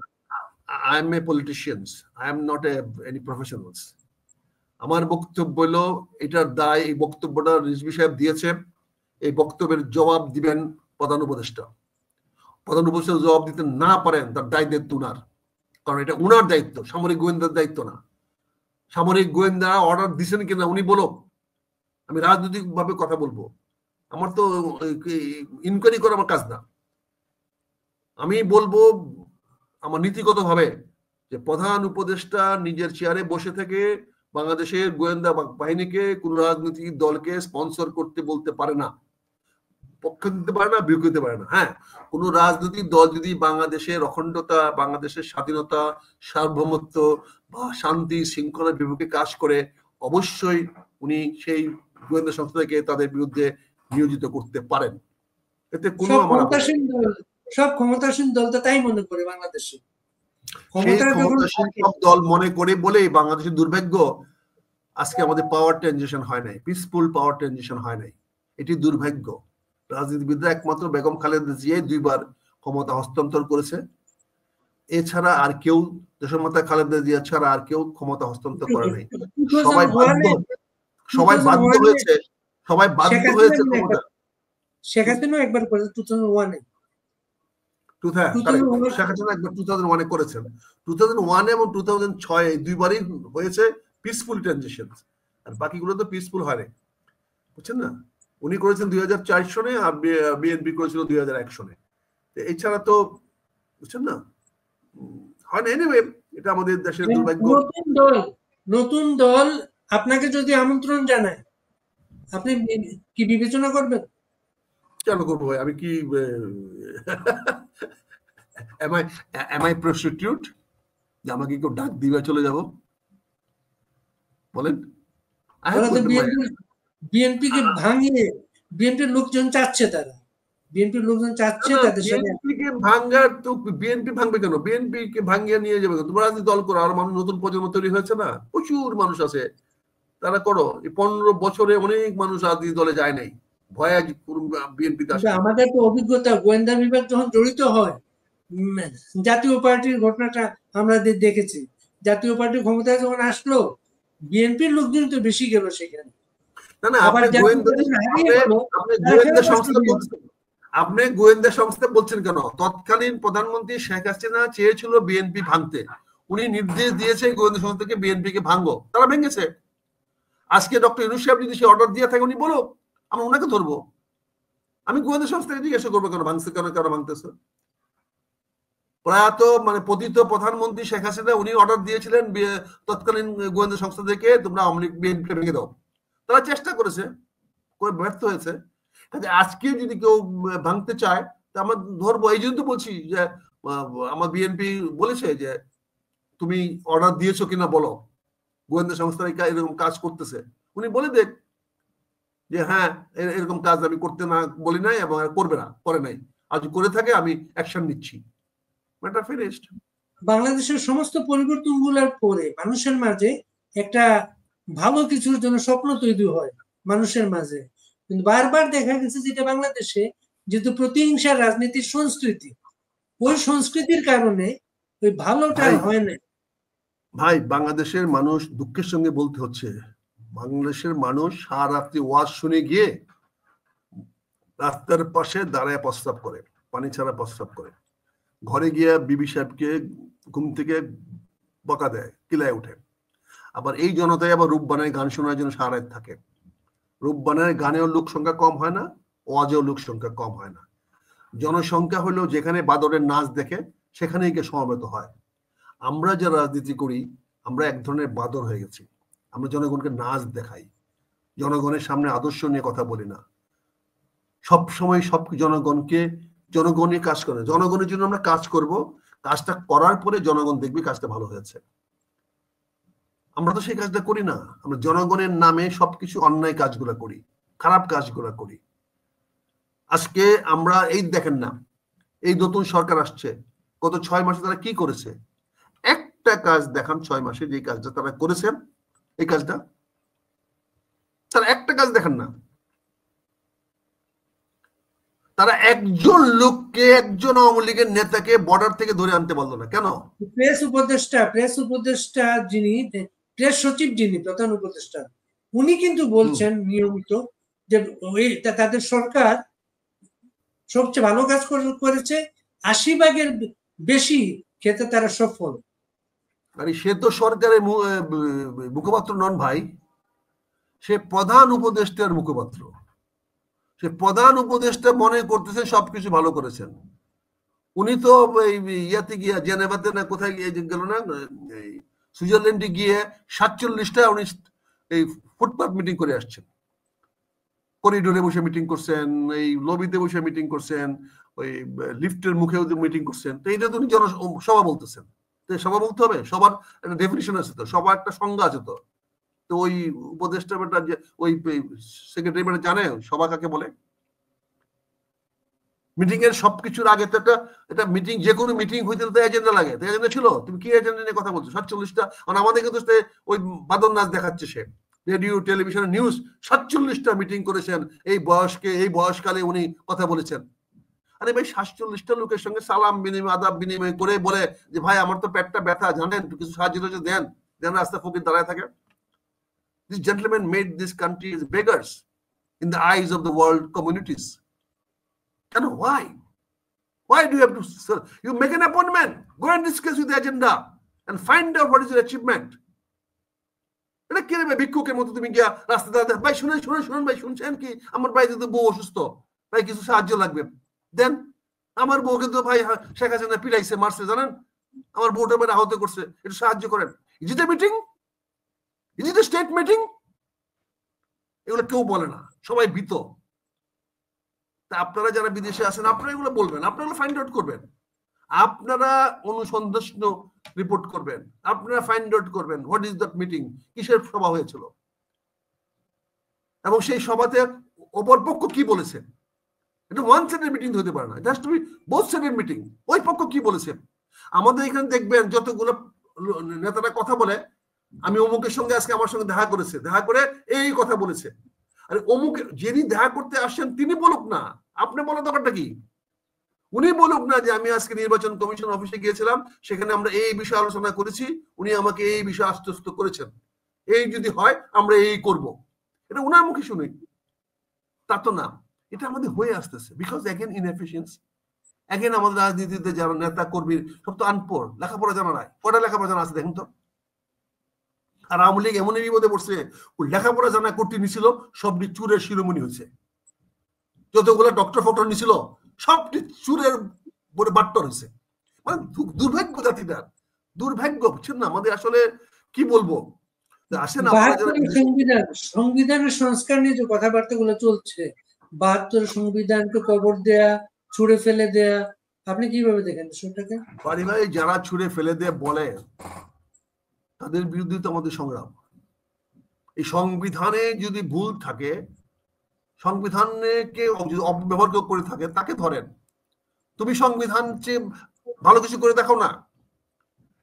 I am a politician, I am not any professionals. আমার বক্তব্য হলো এটার দায়, এই বক্তব্যটা রিজভী সাহেব দিয়েছে, এই বক্তব্যের জবাব দিবেন প্রধান উপদেষ্টা। প্রধান উপদেষ্টা জবাব দিতে না পারেন, তার দায়িত্ব উনার, কারণ এটা উনার দায়িত্ব, সামরিক গোয়েন্দার দায়িত্ব না। সামরিক গোয়েন্দা অর্ডার দিচ্ছেন কিনা উনি বলো, আমি রাজনৈতিক ভাবে কথা বলবো। আমার তো ইনকোয়ারি করা আমার কাজ না। আমি বলবো আমার নীতিগত ভাবে যে প্রধান উপদেষ্টা নিজের চেয়ারে বসে থেকে বাংলাদেশের গোয়েন্দা বাহিনীকে কোন রাজনৈতিক দলকে স্পন্সর করতে বলতে পারে না, পক্ষ দিতে পারে না, বিয়োগ দিতে পারে না। হ্যাঁ, কোন রাজনৈতিক দল যদি বাংলাদেশের অখণ্ডতা, বাংলাদেশের স্বাধীনতা, সার্বভৌমত্ব বা শান্তি শৃঙ্খলার বিপক্ষে কাজ করে, অবশ্যই উনি সেই গোয়েন্দা সংস্থাকে তাদের বিরুদ্ধে নিয়োজিত করতে পারেন। এতে কোনো সব ক্ষমতাসীন দল তো তাই মনে করে বাংলাদেশে। সেই ক্ষমতা যখন ক্ষমতাসীন সব দল মনে করে বলেই বাংলাদেশের দুর্ভাগ্য আজকে আমাদের পাওয়ার ট্রানজিশন হয় নাই, পিসফুল পাওয়ার ট্রানজিশন হয় নাই। এটি দুর্ভাগ্য। রাজনীতিবিদরা একমাত্র বেগম খালেদা জিয়া 2বার ক্ষমতা হস্তান্তর করেছে, এছাড়া আর কেউ, দেশমাতা খালেদা জিয়া ছাড়া আর কেউ ক্ষমতা হস্তান্তর করে নাই। সবাই বাধ্য, সবাই বাধ্য হয়েছে, সবাই বাধ্য হয়েছে ক্ষমতা। শেখ হাসিনা একবার করেছে 2001-এ। শেখ হাসিনা একবার 2001-এ করেছেন। 2001 এবং 2006 এই দুইবারই হয়েছে পিসফুল ট্রানজিশন, আর বাকিগুলো তো পিসফুল হয়নি, বুঝছেন না? উনি করেছেন 2004 সনে, আর বিএনপি করেছিল 2001 সনে। এছাড়া তো বুঝছেন না হয় না। এনিওয়ে, এটা আমাদের দেশের দুর্ভাগ্য। নতুন দল আপনাকে যদি আমন্ত্রণ জানায়, আপনি কি বিবেচনা করবেন? কেন করবো ভাই? আমি কি am I prostitute যে আমাকে কেউ ডাক দিবে চলে যাব? বলেন। বিএনপি কে ভাঙিয়ে বিএনপির লোকজন চাচ্ছে, তারা বিএনপির লোকজন চাচ্ছে তাদের সাথে। বিএনপিকে ভাঙার তো বিএনপি ভাঙবে কেন? বিএনপি কে ভাঙিয়ে নিয়ে যাবে কেন? তোমরা রাজনীতি দল করো, আর মানুষ, নতুন প্রজন্ম তৈরি হয়েছে না, প্রচুর মানুষ আছে, তারা করো। এই 15 বছরে অনেক মানুষ রাজনীতি দলে যায় নাই, ভয়ে বিএনপি। আমাদের তো অভিজ্ঞতা, গোয়েন্দা বিভাগ যখন জড়িত হয়, জাতীয় পার্টির ঘটনাটা আমরা দেখেছি। জাতীয় পার্টির ক্ষমতায় যখন আসলো, বিএনপির লোকজন তো বেশি গেল সেখানে। না না, আপনি গোয়েন্দা সংস্থা বলছেন কেন? তৎকালীন প্রধানমন্ত্রী শেখ হাসিনা চেয়েছিল বিএনপি ভাঙতে, উনি নির্দেশ দিয়েছে গোয়েন্দা সংস্থাকে বিএনপি কে ভাঙো, তারা ভেঙেছে। আজকে ডক্টর ইউনূস সাহেব যদি সে অর্ডার দিয়ে থাকে, উনি বলো, আমরা ওনাকে ধরবো। আমি গোয়েন্দা সংস্থাকে জিজ্ঞাসা করবো কেন ভাঙছে, কেন ভাঙতেছে। প্রয়াত পতিত প্রধানমন্ত্রী শেখ হাসিনা উনি অর্ডার দিয়েছিলেন তৎকালীন গোয়েন্দা সংস্থা থেকে, তোমরা আওয়ামী লীগ বিএনপি ভেঙে দাও। তারা চেষ্টা করেছে, করে ব্যর্থ হয়েছে। আজকে যদি কেউ ভাঙতে চায়, তা আমরা ধরবো। এই জন্য তো বলছি যে আমার বিএনপি বলেছে যে তুমি অর্ডার দিয়েছো কিনা বলো, গোয়েন্দা সংস্থা এরকম কাজ করতেছে, উনি বলে দেখ যে হ্যাঁ এরকম কাজ আমি করতে না বলি নাই এবং করবে না, করে নাই, আর যদি করে থাকে আমি অ্যাকশন নিচ্ছি। বাংলাদেশের সমস্ত পরিবর্তনগুলোর পরে মানুষের মাঝে একটা ভালো কিছুর জন্য স্বপ্ন তৈরি হয় মানুষের মাঝে, কিন্তু বারবার দেখা গেছে যেটা বাংলাদেশে যেহেতু প্রতিহিংসার রাজনীতির সংস্কৃতি, ওই সংস্কৃতির কারণে ওই ভালোটা হয় না। ভাই, বাংলাদেশের মানুষ, দুঃখের সঙ্গে বলতে হচ্ছে, বাংলাদেশের মানুষ সারা রাত্রি ওয়াজ শুনে গিয়ে রাস্তার পাশে দাঁড়ায় প্রস্রাব করে, পানি ছাড়া প্রস্রাব করে, ঘরে গিয়ে বিবি সাহেবকে ঘুম থেকে বকা দেয়, কিলায় উঠে। আবার এই জনতায় আবার রূপবানের গান শোনার জন্য সারা রাত থাকে। রূপবানের গানেও লোক সংখ্যা কম হয় না, ওয়াজেও লোক সংখ্যা কম হয় না। জনসংখ্যা হলেও যেখানে বাদরের নাচ দেখে সেখানেই গিয়ে সমবেত হয়। আমরা যে রাজনীতি করি, আমরা এক ধরনের বাদর হয়ে গেছি। আমরা জনগণকে নাচ দেখাই, জনগণের সামনে আদর্শ নিয়ে কথা বলি না। সব সময় সব জনগণই কাজ করে, জনগণের জন্য আমরা কাজ করব, কাজটা করার পরে জনগণ দেখবে কাজটা ভালো হয়েছে। আমরা তো সেই কাজটা করি না, আমরা জনগণের নামে সবকিছু অন্যায় কাজগুলো করি, খারাপ কাজগুলো করি। আজকে আমরা এই দেখেন না, এই নতুন সরকার আসছে, গত 6 মাসে তারা কি করেছে? একটা কাজ দেখান 6 মাসে যে কাজটা তারা করেছে, এই কাজটা তারা একটা কাজ দেখান না। তারা একজন লোককে, একজন আওয়ামী লীগের নেতাকে বর্ডার থেকে ধরে আনতে পারলো না, কেন? প্রেস উপদেষ্টা যিনি, প্রেস সচিব যিনি, প্রধান উপদেষ্টা, উনি কিন্তু বলছেন নিয়মিত যে তাদের সরকার সবচেয়ে ভালো কাজ করেছে, 80% বেশি ক্ষেত্রে তারা সফল। আরে সে তো সরকারের মুখপাত্র নন ভাই, সে প্রধান উপদেষ্টার মুখপাত্র। সে প্রধান উপদেষ্টা মনে করতেছেন সবকিছু ভালো করেছেন। উনি তো ইয়াতে গিয়া, জেনেভাতে না কোথায় গিয়ে গেল না, সুইজারল্যান্ডে গিয়ে 47টা উনি এই ফুটপাথ মিটিং করে আসছেন, করিডোরে বসে মিটিং করছেন, এই লবিতে বসে মিটিং করছেন, ওই লিফটের মুখে মিটিং করছেন। তো এইটা তো উনি জনসভা বলতেছেন। তো সভা বলতে হবে, সবার একটা ডেফিনিশন আছে তো, সবার একটা সংজ্ঞা আছে তো। তো ওই উপদেষ্টা ওই সেক্রেটারি জানে সভা কাকে বলে? মিটিং এর সবকিছুর আগে তো একটা মিটিং, যে কোনো মিটিং হইতে তো এজেন্ডা লাগে, তো এজেন্ডা ছিল, তুমি কি এজেন্ডা নিয়ে কথা বলছো? 47টা, মানে আমাদের কিন্তু ওই বাদর নাচ দেখাচ্ছে সে, রেডিও টেলিভিশন নিউজ 47টা মিটিং করেছেন এই বয়সকালে উনি কথা বলেছেন। আরে ভাই 47টা লোকের সঙ্গে সালাম বিনিময় আদাব বিনিময় করে বলে যে ভাই আমার তো পেটটা ব্যথা, জানেন কিছু সাহায্য দেন, রাস্তা ফকির দাঁড়ায় থাকে। This gentleman made this country as beggars in the eyes of the world communities. And why do you have to, you make an appointment, go and discuss with the agenda and find out what is your achievement. এটা কি রে ভিক্ষুকের মতো তুমি গিয়া রাস্তা দাঁড়াতে, ভাই শুনেন ভাই, শুনছেন কি আমার বাড়িতে তো বউ অসুস্থ, ভাই কিছু সাহায্য লাগবে দেন। আমার বউকে তো ভাই শেখ হাসিনা পিটাইছে, মারছে, জানেন আমার বউটা মানে আহত করছে, একটু সাহায্য করেন। Is it A meeting? Is it a state meeting? এগুলো কেউ বলে না, সবাই ভীত। তা আপনারা যারা বিদেশে আছেন আপনারা এগুলো বলবেন, আপনারা ফাইন্ড আউট করবেন, আপনারা অনুসন্ধান রিপোর্ট করবেন, আপনারা ফাইন্ড আউট করবেন হোয়াট ইজ দ্যাট মিটিং, কিসের সভা হয়েছিল এবং সেই সভাতে অপর পক্ষ কি বলেছে। এটা ওয়ান সাইডের মিটিং হতে পারে না, it has to be both সাইডের মিটিং। ওই পক্ষ কি বলেছে, আমাদের এখানে দেখবেন যতগুলো নেতারা কথা বলে, আমি অমুকের সঙ্গে আজকে আমার সঙ্গে দেখা করেছে, দেখা করে এই কথা বলেছে। আরে অমুক যিনি দেখা করতে আসছেন তিনি বলুক না, আপনি বলার দরকারটা কি? উনি বলুক না যে আমি আজকে নির্বাচন কমিশন অফিসে গিয়েছিলাম, সেখানে আমরা এই বিষয়ে আলোচনা করেছি, উনি আমাকে এই বিষয়ে আশ্বস্ত করেছেন, এই যদি হয় আমরা এই করব, এটা উনার মুখে শুনি। তা তো না, এটা আমাদের হয়ে আসতেছে বিকজ অ্যাগেন ইনএফিসিয়েন্সি, অ্যাগেন আমাদের রাজনীতিতে যারা নেতা কর্মী সব তো আনপড়, লেখাপড়া জানা নাই। কটা লেখাপড়া জানা আছে দেখুন তো? আর আওয়ামী লীগ এমন বিপদে পড়ছে, লেখাপড়া জানা করতে নিছিল সবটি চুরের শিরোমণি হয়েছে, যতগুলো ডক্টর ফক্টর নিছিল সবটি চুরের বাট্টর হয়েছে। মানে দুর্ভাগ্য জাতিটার, দুর্ভাগ্য, বুঝছেন না? আমাদের আসলে কি বলবো, আসেন সংবিধানের সংস্কার নিয়ে যে কথাবার্তাগুলো চলছে, 72 সংবিধানকে কবর দেয়া, ছুঁড়ে ফেলে দেয়া, আপনি কিভাবে দেখেন বিষয়টাকে? বাড়ি ভাই যারা ছুঁড়ে ফেলে দেয়া বলে তাদের বিরুদ্ধে তো আমাদের সংগ্রাম। এই সংবিধানে যদি ভুল থাকে, সংবিধানকে যদি অপব্যবহার করে থাকে তাকে ধরেন। তুমি সংবিধান চেয়ে ভালো কিছু করে দেখাও না,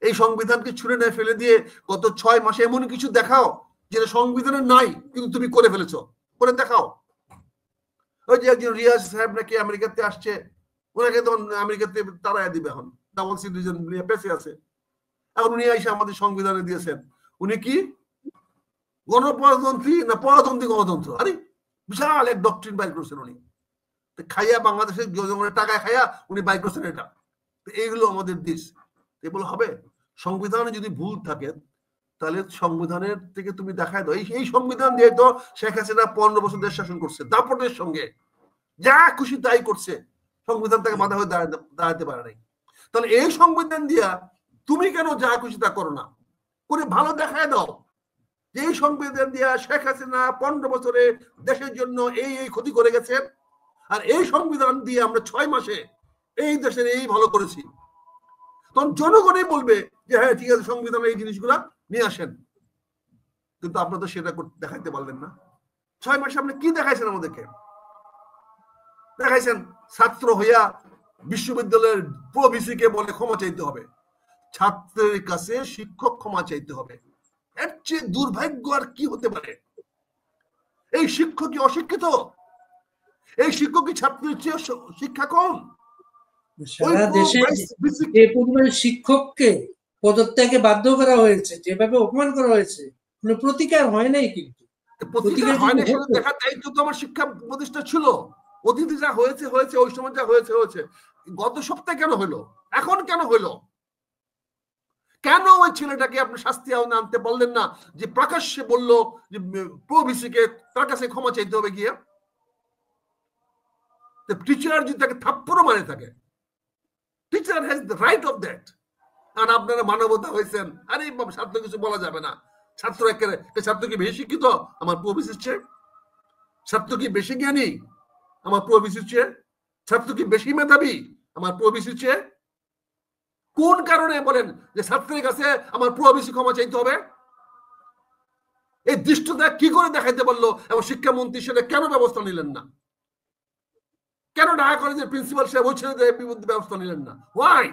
এই সংবিধানকে ছুঁড়ে নিয়ে ফেলে দিয়ে গত 6 মাসে এমন কিছু দেখাও যেটা সংবিধানে নাই কিন্তু তুমি করে ফেলেছো, করে দেখাও। ওই যে একজন রিয়াজ সাহেব নাকি আমেরিকাতে আসছে, ওনাকে তো আমেরিকাতে তাড়াইয়া দিবে, এখন ডাবল সিটিজেন নিয়ে পেছে আছে, এখন উনি এসে আমাদের সংবিধানে দিয়েছেন উনি কি গণপ্রজাতন্ত্রী না প্রজাতন্ত্রী গণতন্ত্র? আরে বিশাল এক ডক্ট্রিন বাইর করছেন উনি, খাইয়া বাংলাদেশের জনগণের টাকায় খাইয়া উনি বাইর করছেন এটা। এইগুলো আমাদের দেশ, এগুলো হবে। সংবিধানে যদি ভুল থাকে তাহলে সংবিধানের থেকে তুমি দেখায় দাও। এই সংবিধান দিয়ে তো শেখ হাসিনা 15 বছর দেশ শাসন করছে দাপটের সঙ্গে, যা খুশি তাই করছে, সংবিধান তাকে বাধা হয়ে দাঁড়াতে পারে নাই। তাহলে এই সংবিধান দিয়া তুমি কেন যা খুশি তা করো না, করে ভালো দেখায় দাও যে এই সংবিধান দিয়া শেখ হাসিনা 15 বছরে দেশের জন্য এই ক্ষতি করে গেছেন, আর এই সংবিধান দিয়ে আমরা 6 মাসে এই দেশের এই ভালো করেছি। তখন জনগণই বলবে যে হ্যাঁ ঠিক আছে, সংবিধানে এই জিনিসগুলা নিয়ে আসেন। কিন্তু আপনারা তো সেটা দেখাইতে পারলেন না। 6 মাসে আপনি কি দেখাইছেন আমাদেরকে? দেখাইছেন ছাত্র হইয়া বিশ্ববিদ্যালয়ের প্রভিসি কে বলে ক্ষমা চাইতে হবে, ছাত্রের কাছে শিক্ষক ক্ষমা চাইতে হবে। এর চেয়ে দুর্ভাগ্য আর কি হতে পারে? এই শিক্ষক কি অশিক্ষিত? এই শিক্ষক কি ছাত্রের চেয়ে শিক্ষা কম? সারা দেশে যে পরিমাণ শিক্ষককে পদত্যাগে বাধ্য করা হয়েছে, যেভাবে অপমান করা হয়েছে, কোনো প্রতিকার হয় নাই। কিন্তু প্রতিকার হয় না সেটা দেখার দায়িত্ব তো আমার শিক্ষা প্রতিষ্ঠান ছিল। অতীতে যা হয়েছে হয়েছে, ওই সময় যা হয়েছে হয়েছে। গত সপ্তাহে কেন হলো, এখন কেন হলো? কেন ওই ছেলেটাকে আপনি শাস্তি আনতে বললেন না, যে প্রকাশ্যে বললো যে প্রভিসিকে তার কাছে ক্ষমা চাইতে হবে গিয়ে? টিচার যদি তাকে থাপ্পড়ও মারে থাকে, teacher has the right of that. আর আপনারা মানবতা হয়েছেন, আরে ছাত্র কিছু বলা যাবে না, ছাত্র একেবারে, ছাত্র কি বেশি শিক্ষিত আমার প্রভিসির চেয়ে? ছাত্র কি বেশি জ্ঞানী আমার প্রভিসির চেয়ে? ছাত্র কি বেশি মেধাবী আমার প্রভিসির চেয়ে? কোন কারণে বলেন যে ছাত্রের কাছে আমার প্রভিসি ক্ষমা চাইতে হবে? এই দৃষ্টতা কি করে দেখাইতে পারলো এবং শিক্ষামন্ত্রী সেটা কেন ব্যবস্থা নিলেন না? কেন ঢাকা কলেজের প্রিন্সিপাল সাহেব ওই ছেলেদের বিরুদ্ধে ব্যবস্থা নিলেন না? ওয়াই?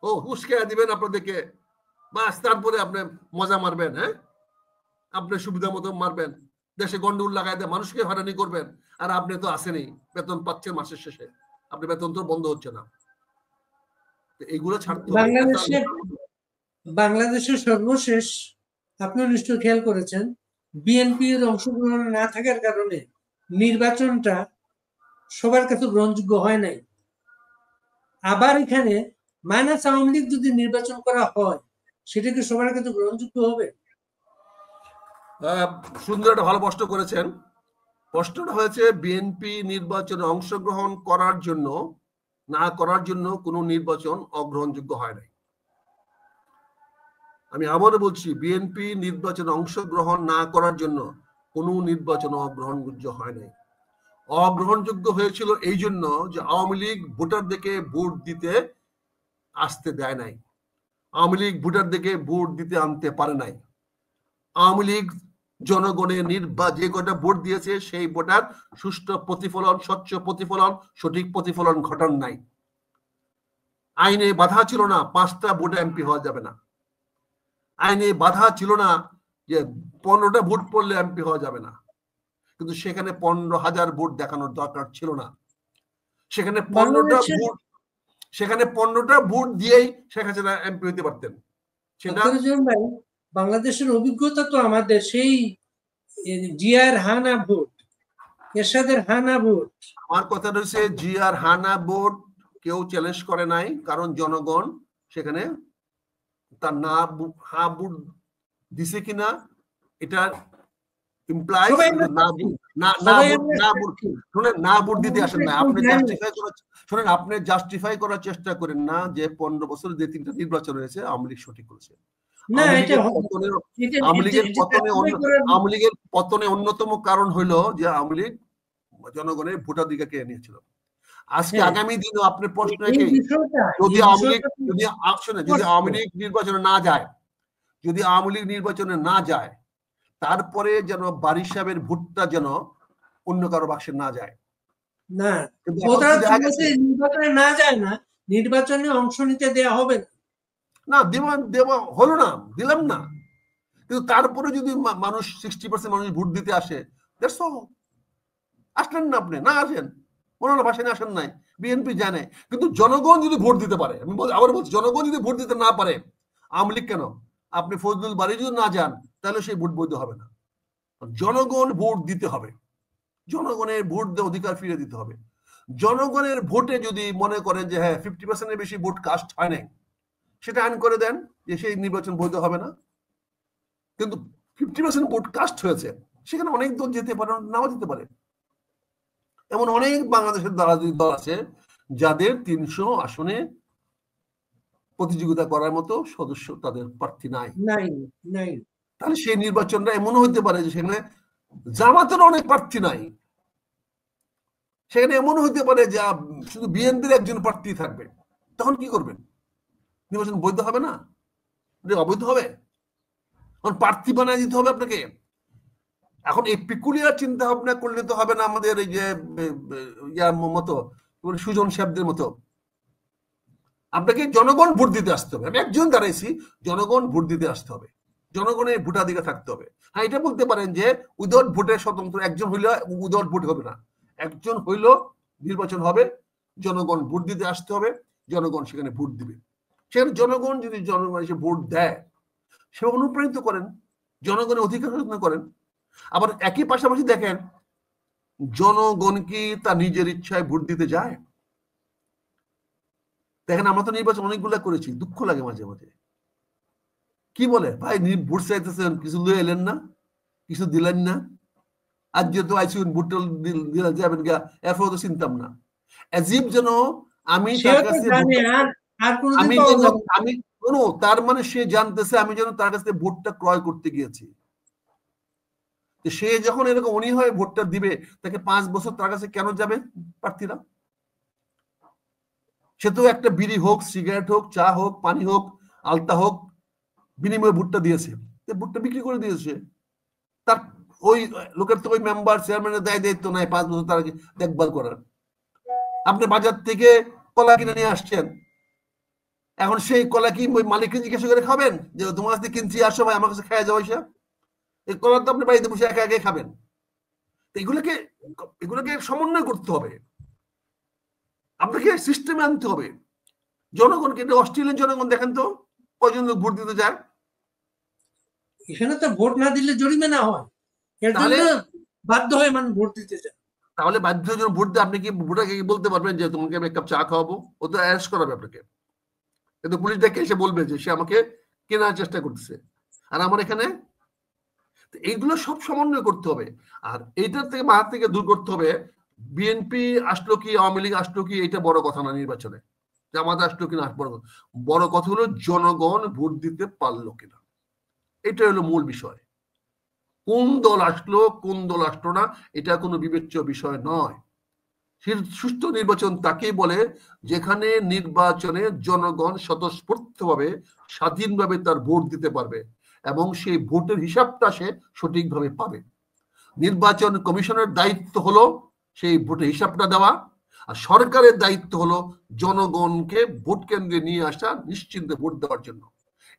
ও হুঁশকে দিবেন আপনাদেরকে, বাস তারপরে আপনি মজা মারবেন, হ্যাঁ আপনি সুবিধা মতো মারবেন, দেশে গন্ডগোল লাগাই দিয়ে মানুষকে হয়রানি করবেন, আর আপনি তো আসেনি, বেতন পাচ্ছেন মাসের শেষে, আপনি বেতন তো বন্ধ হচ্ছে না। এইগুলো ছাড়তে হবে। বাংলাদেশের সর্বশেষ আপনি নিশ্চয় খেয়াল করেছেন, বিএনপির অংশগ্রহণ না থাকার কারণে নির্বাচনটা সবার কাছে গ্রহণযোগ্য হয় নাই। আবার এখানে মাইনাস আওয়ামী লীগ যদি নির্বাচন করা হয়, সেটা কি সবার কাছে গ্রহণযোগ্য হবে? সুন্দর একটা ভালো প্রশ্ন করেছেন। প্রশ্নটা হয়েছে বিএনপি নির্বাচনে অংশগ্রহণ করার জন্য না করার জন্য কোনো নির্বাচন অগ্রহণযোগ্য হয় নাই। আমি আবারও বলছি, বিএনপি নির্বাচনে অংশগ্রহণ না করার জন্য কোনো নির্বাচন অগ্রহণযোগ্য হয় নাই। অগ্রহণযোগ্য হয়েছিল এই জন্য যে আওয়ামী লীগ ভোটারদেরকে ভোট দিতে আসতে দেয় নাই, আওয়ামী লীগ ভোটারদেরকে ভোট দিতে আনতে পারে নাই। আওয়ামী লীগ জনগণের যে কটা ভোট দিয়েছে সেই ভোটার সুষ্ঠু প্রতিফলন, স্বচ্ছ প্রতিফলন, সঠিক প্রতিফলন ঘটান নাই। আইনে বাধা ছিল না 5টা ভোটে এমপি হওয়া যাবে না, আইনে বাধা ছিল না যে 15টা ভোট পড়লে এমপি হওয়া যাবে না, কিন্তু সেখানে 15,000 ভোট দেখানোর দরকার ছিল না। সেখানে 15টা ভোট দিয়েই শেখ হাসিনা এমপি হতে পারতেন। সেটা বাংলাদেশের অভিজ্ঞতা তো আমাদের সেই জিয়ার হানা ভোট, এরশাদের হানা ভোট। আমার কথা রয়েছে, জিয়ার হানা ভোট কেউ চ্যালেঞ্জ করে নাই, কারণ জনগণ সেখানে তার হা ভোট দিছে কিনা এটা ইমপ্লাইজ না ভোট দিতে আসেন না। আপনি জাস্টিফাই করার চেষ্টা করেন না যে 15 বছর যে 3টা নির্বাচন হয়েছে আওয়ামী লীগ সঠিক করেছে। আওয়ামী লীগের পতনে অন্যতম কারণ হইল যে আওয়ামী লীগ জনগণের ভোটাধিকার কেড়ে নিয়েছিল। আজকে আগামী দিনে আপনার প্রশ্ন একই, যদি আওয়ামী লীগ নির্বাচনে না যায়, যদি আওয়ামী লীগ নির্বাচনে না যায়, তারপরে যেন বারিশ সাহেবের ভোটটা যেন অন্য কারো বাক্সে না যায়। না, নির্বাচনে না যায় না, নির্বাচনে অংশ নিতে দেওয়া হবে না, দেওয়া হলো না, দিলাম না, কিন্তু তারপরে যদি মানুষ 60% মানুষ ভোট দিতে আসে, আসলেন না, আপনি না আসেন, মনে ভাষায় আসেন নাই, বিএনপি জানে, কিন্তু জনগণ যদি ভোট দিতে পারে, আমি আবার বলছি, জনগণ যদি ভোট দিতে না পারে, আওয়ামী লীগ কেন, আপনি ফজলুল বাড়ি যদি না যান, তাহলে সেই ভোট বৈধ হবে না। জনগণ ভোট দিতে হবে, জনগণের ভোট দেওয়ার অধিকার ফিরে দিতে হবে। জনগণের ভোটে যদি মনে করেন যে হ্যাঁ 50%-এর বেশি ভোট কাস্ট হয় নাই, সেটা আইন করে দেন যে সেই নির্বাচন বৈধ হবে না। কিন্তু 50% ভোট কাস্ট হয়েছে, সেখানে অনেক দল যেতে পারে, নাও যেতে পারে। এমন অনেক বাংলাদেশের রাজনৈতিক দল আছে যাদের 300 আসনে প্রতিযোগিতা করার মতো সদস্য, তাদের প্রার্থী নাই। তাহলে সেই নির্বাচনটা এমনও হতে পারে যে সেখানে জামাতের অনেক প্রার্থী নাই, সেখানে এমনও হতে পারে যে শুধু বিএনপির একজন প্রার্থী থাকবে, তখন কি করবেন? নির্বাচন বৈধ হবে না, অবৈধ হবে। প্রার্থী বানায় দিতে হবে আপনাকে। এখন এই পিকুলিয়ার চিন্তা ভাবনা করলে তো হবে না, আমাদের এই যে ইয়ার মতো সুজন সাহেবদের মতো। আপনাকে জনগণ ভোট দিতে আসতে হবে। আমি একজন দাঁড়াইছি, জনগণ ভোট দিতে আসতে হবে, জনগণের ভোটাধিকার থাকতে হবে। হ্যাঁ, এটা বলতে পারেন যে উইদাউট ভোটের স্বতন্ত্র একজন হইলে উইদাউট ভোট হবে না, একজন হইল নির্বাচন হবে, জনগণ ভোট দিতে আসতে হবে, জনগণ সেখানে ভোট দিবে। সেখানে জনগণ যদি জনগণ এসে ভোট দেয়, সে অনুপ্রাণিত করেন, জনগণের অধিকার করেন। আবার একই পাশাপাশি দেখেন, জনগণ কি তার নিজের ইচ্ছায় ভোট দিতে যায়? দেখেন, আমরা তো নির্বাচন অনেকগুলো করেছি, দুঃখ লাগে মাঝে মাঝে। কি বলে ভাই, ভোট চাইতেছেন, কিছু লয়ে এলেন না, কিছু দিলেন না, আজ যেহেতু আইসিউন ভোট যাবেন গা, এরপর তো চিনতাম না। অ্যাজিব যেন আমি তার কাছে তার মানে সে জানতেছে আমি যেন তার কাছে ভোটটা ক্রয় করতে গিয়েছি। সে যখন এরকম উনি হয়ে ভোটটা দিবে, তাকে 5 বছর তার কাছে কেন যাবে প্রার্থীরা? সে তো একটা বিড়ি হোক, সিগারেট হোক, চা হোক, পানি হোক, আলতা হোক, বিনিময়ে ভোটটা দিয়েছে, ভোটটা বিক্রি করে দিয়েছে। তার ওই লোকের তো ওই মেম্বার চেয়ারম্যানের দায়িত্ব নাই 5 বছর তার দেখভাল করার। আপনি বাজার থেকে কলা কিনে নিয়ে আসছেন, এখন সেই কলা কি ওই মালিককে জিজ্ঞাসা করে খাবেন যে তোমার কাছে কিনছি, আসো ভাই আমার কাছে খাওয়া যাওয়া পয়সা? এই কলা তো আপনি বাড়িতে বসে একা একা খাবেন। এগুলোকে এগুলোকে সমন্বয় করতে হবে, আপনাকে সিস্টেমে আনতে হবে। জনগণকে, অস্ট্রেলিয়ান জনগণ দেখেন তো কয়জন লোক ভোট দিতে যায়। এখানে তো ভোট না দিলে জরিমানা হয়, এর জন্য বাধ্য হয়ে মানুষ ভোট দিতে চায়। তাহলে বাধ্য হয়ে ভোট দিয়ে আপনি কি ভোটারকে বলতে পারবেন যে তোমাকে আমি এক কাপ চা খাওয়াবো? ও তো অ্যারেস্ট করাবে আপনাকে, কিন্তু পুলিশ ডেকে এসে বলবে যে সে আমাকে কেনার চেষ্টা করতেছে। আর আমার এখানে এইগুলো সব সমন্বয় করতে হবে। আর এইটার থেকে মাথা থেকে দূর করতে হবে বিএনপি আসলো কি আওয়ামী লীগ আসলো কি এটা বড় কথা না, নির্বাচনে জামাত আসলো কিনা বড় কথা হলো জনগণ ভোট দিতে পারলো কিনা, এটা হলো মূল বিষয়। কোন দল আসলো কোন দল আসলো না এটা কোনো বিবেচ্য বিষয় নয়। সুষ্ঠু নির্বাচন তাকেই বলে যেখানে নির্বাচনে জনগণ স্বতঃস্ফূর্তভাবে স্বাধীনভাবে তার ভোট দিতে পারবে এবং সেই ভোটের হিসাবটা সে সঠিকভাবে পাবে। নির্বাচন কমিশনের দায়িত্ব হলো সেই ভোটের হিসাবটা দেওয়া, আর সরকারের দায়িত্ব হলো জনগণকে ভোট কেন্দ্রে নিয়ে আসা, নিশ্চিন্তে ভোট দেওয়ার জন্য।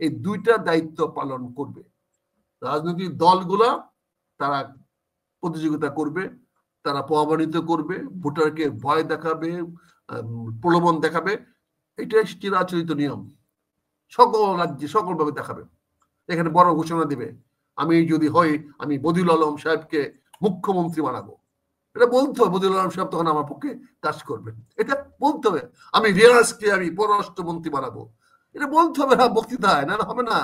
এই দুইটা দায়িত্ব পালন করবে। রাজনৈতিক দলগুলা তারা প্রতিযোগিতা করবে, তারা অপমানিত করবে, ভোটারকে ভয় দেখাবে, প্রলোভন দেখাবে, এটাই চিরাচরিত নিয়ম। সকল রাজ্যে সকলভাবে দেখাবে। এখানে বড় ঘোষণা দিবে আমি যদি হই আমি বদিউল আলম সাহেবকে মুখ্যমন্ত্রী বানাবো, এটা বলতে হবে। বদিউল আলম সাহেব তখন আমার পক্ষে কাজ করবেন, এটা বলতে হবে। আমি রিয়াজকে আমি পররাষ্ট্রমন্ত্রী বানাবো, এটা বলতে হবে। না বক্তৃতায় না হবে না।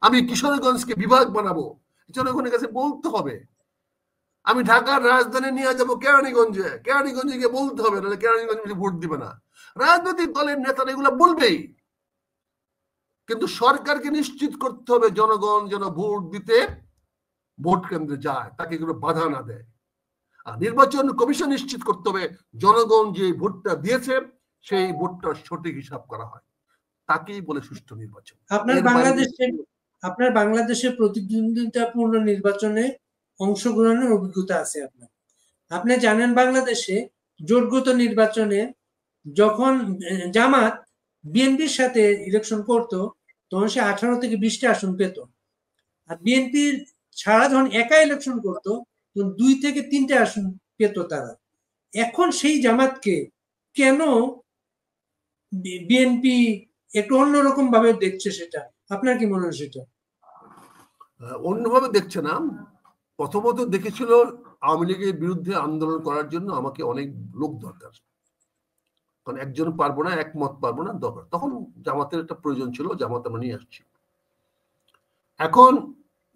আমি কিশোরগঞ্জকে বিভাগ বানাবো, জনগণের কাছে বলতে হবে। আমি ঢাকার রাজধানী নিয়ে যাবো কেরানীগঞ্জে, কেরানীগঞ্জে গিয়ে বলতে হবে, নাহলে কেরানীগঞ্জে ভোট দিবে না। রাজনৈতিক দলের নেতারা এগুলো বলবেই, কিন্তু সরকারকে নিশ্চিত করতে হবে জনগণ যেন ভোট দিতে ভোট কেন্দ্রে যায়, তাকে কোনো বাধা না দেয়। আর নির্বাচন কমিশন নিশ্চিত করতে হবে জনগণ যে ভোটটা দিয়েছে সেই ভোটটা সঠিক হিসাব করা হয়, তাকেই বলে সুষ্ঠু নির্বাচন। আপনার বাংলাদেশের প্রতিদ্বন্দ্বিতাপূর্ণ নির্বাচনে অংশগ্রহণের অভিজ্ঞতা আছে আপনার। আপনি জানেন বাংলাদেশে জোটগত নির্বাচনে যখন জামাত বিএনপির সাথে ইলেকশন করতো তখন সে 18 থেকে 20টা আসন পেত, আর বিএনপির ছাড়া যখন একা ইলেকশন করতো তখন 2 থেকে 3টে আসন পেত তারা। এখন সেই জামাতকে কেন বিএনপি একটু অন্যরকম ভাবে দেখছে, সেটা আপনার কি মনে হয়? সেটা অন্যভাবে দেখছে না। প্রথমত দেখেছিল আওয়ামী লীগের বিরুদ্ধে আন্দোলন করার জন্য আমাকে অনেক লোক দরকার, কারণ একজন পারবো না, একমত পারবো না, দরকার। তখন জামাতের একটা প্রয়োজন ছিল, জামাত আমরা নিয়ে আসছি। এখন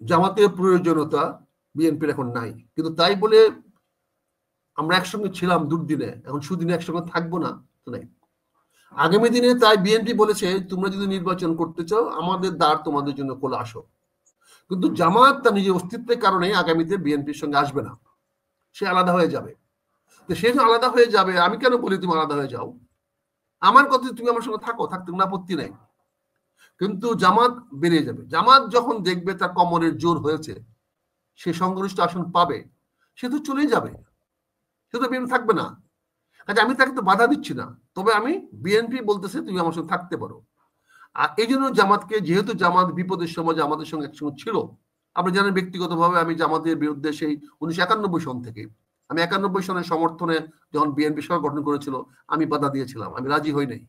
জামাতের প্রয়োজনীয়তা বিএনপির এখন নাই, কিন্তু তাই বলে আমরা একসঙ্গে ছিলাম দুর্দিনে, এখন সুদিনে একসঙ্গে থাকবো না তো নাই। আগামী দিনে তাই বিএনপি বলেছে তোমরা যদি নির্বাচন করতে চাও আমাদের দ্বার তোমাদের জন্য খোলা, আসো। কিন্তু জামাত তার নিজের অস্তিত্বের কারণে আগামীতে বিএনপির সঙ্গে আসবে না, সে আলাদা হয়ে যাবে। তো সে আলাদা হয়ে যাবে, আমি কেন বলি তুমি আলাদা হয়ে যাও, আমার কথা তুমি আমার সঙ্গে থাকো, থাকতে কোনো আপত্তি নাই। কিন্তু জামাত বেরিয়ে যাবে। জামাত যখন দেখবে তার কমরের জোর হয়েছে, সে সংখ্যাগরিষ্ঠ আসন পাবে, সে তো চলেই যাবে, সে তো বিএনপি থাকবে না। আচ্ছা, আমি তাকে তো বাধা দিচ্ছি না, তবে আমি বিএনপি বলতেছে তুমি আমার সঙ্গে থাকতে পারো। আর এই জন্য জামাতকে, যেহেতু জামাত বিপদের সময় আমাদের সঙ্গে একসঙ্গে ছিল, আপনি জানেন ব্যক্তিগতভাবে আমি জামাতের বিরুদ্ধে সেই 1991 সন থেকে, আমি 91 সনের সমর্থনে যখন বিএনপি সরকার গঠন করেছিল আমি বাধা দিয়েছিলাম, আমি রাজি হই নাই।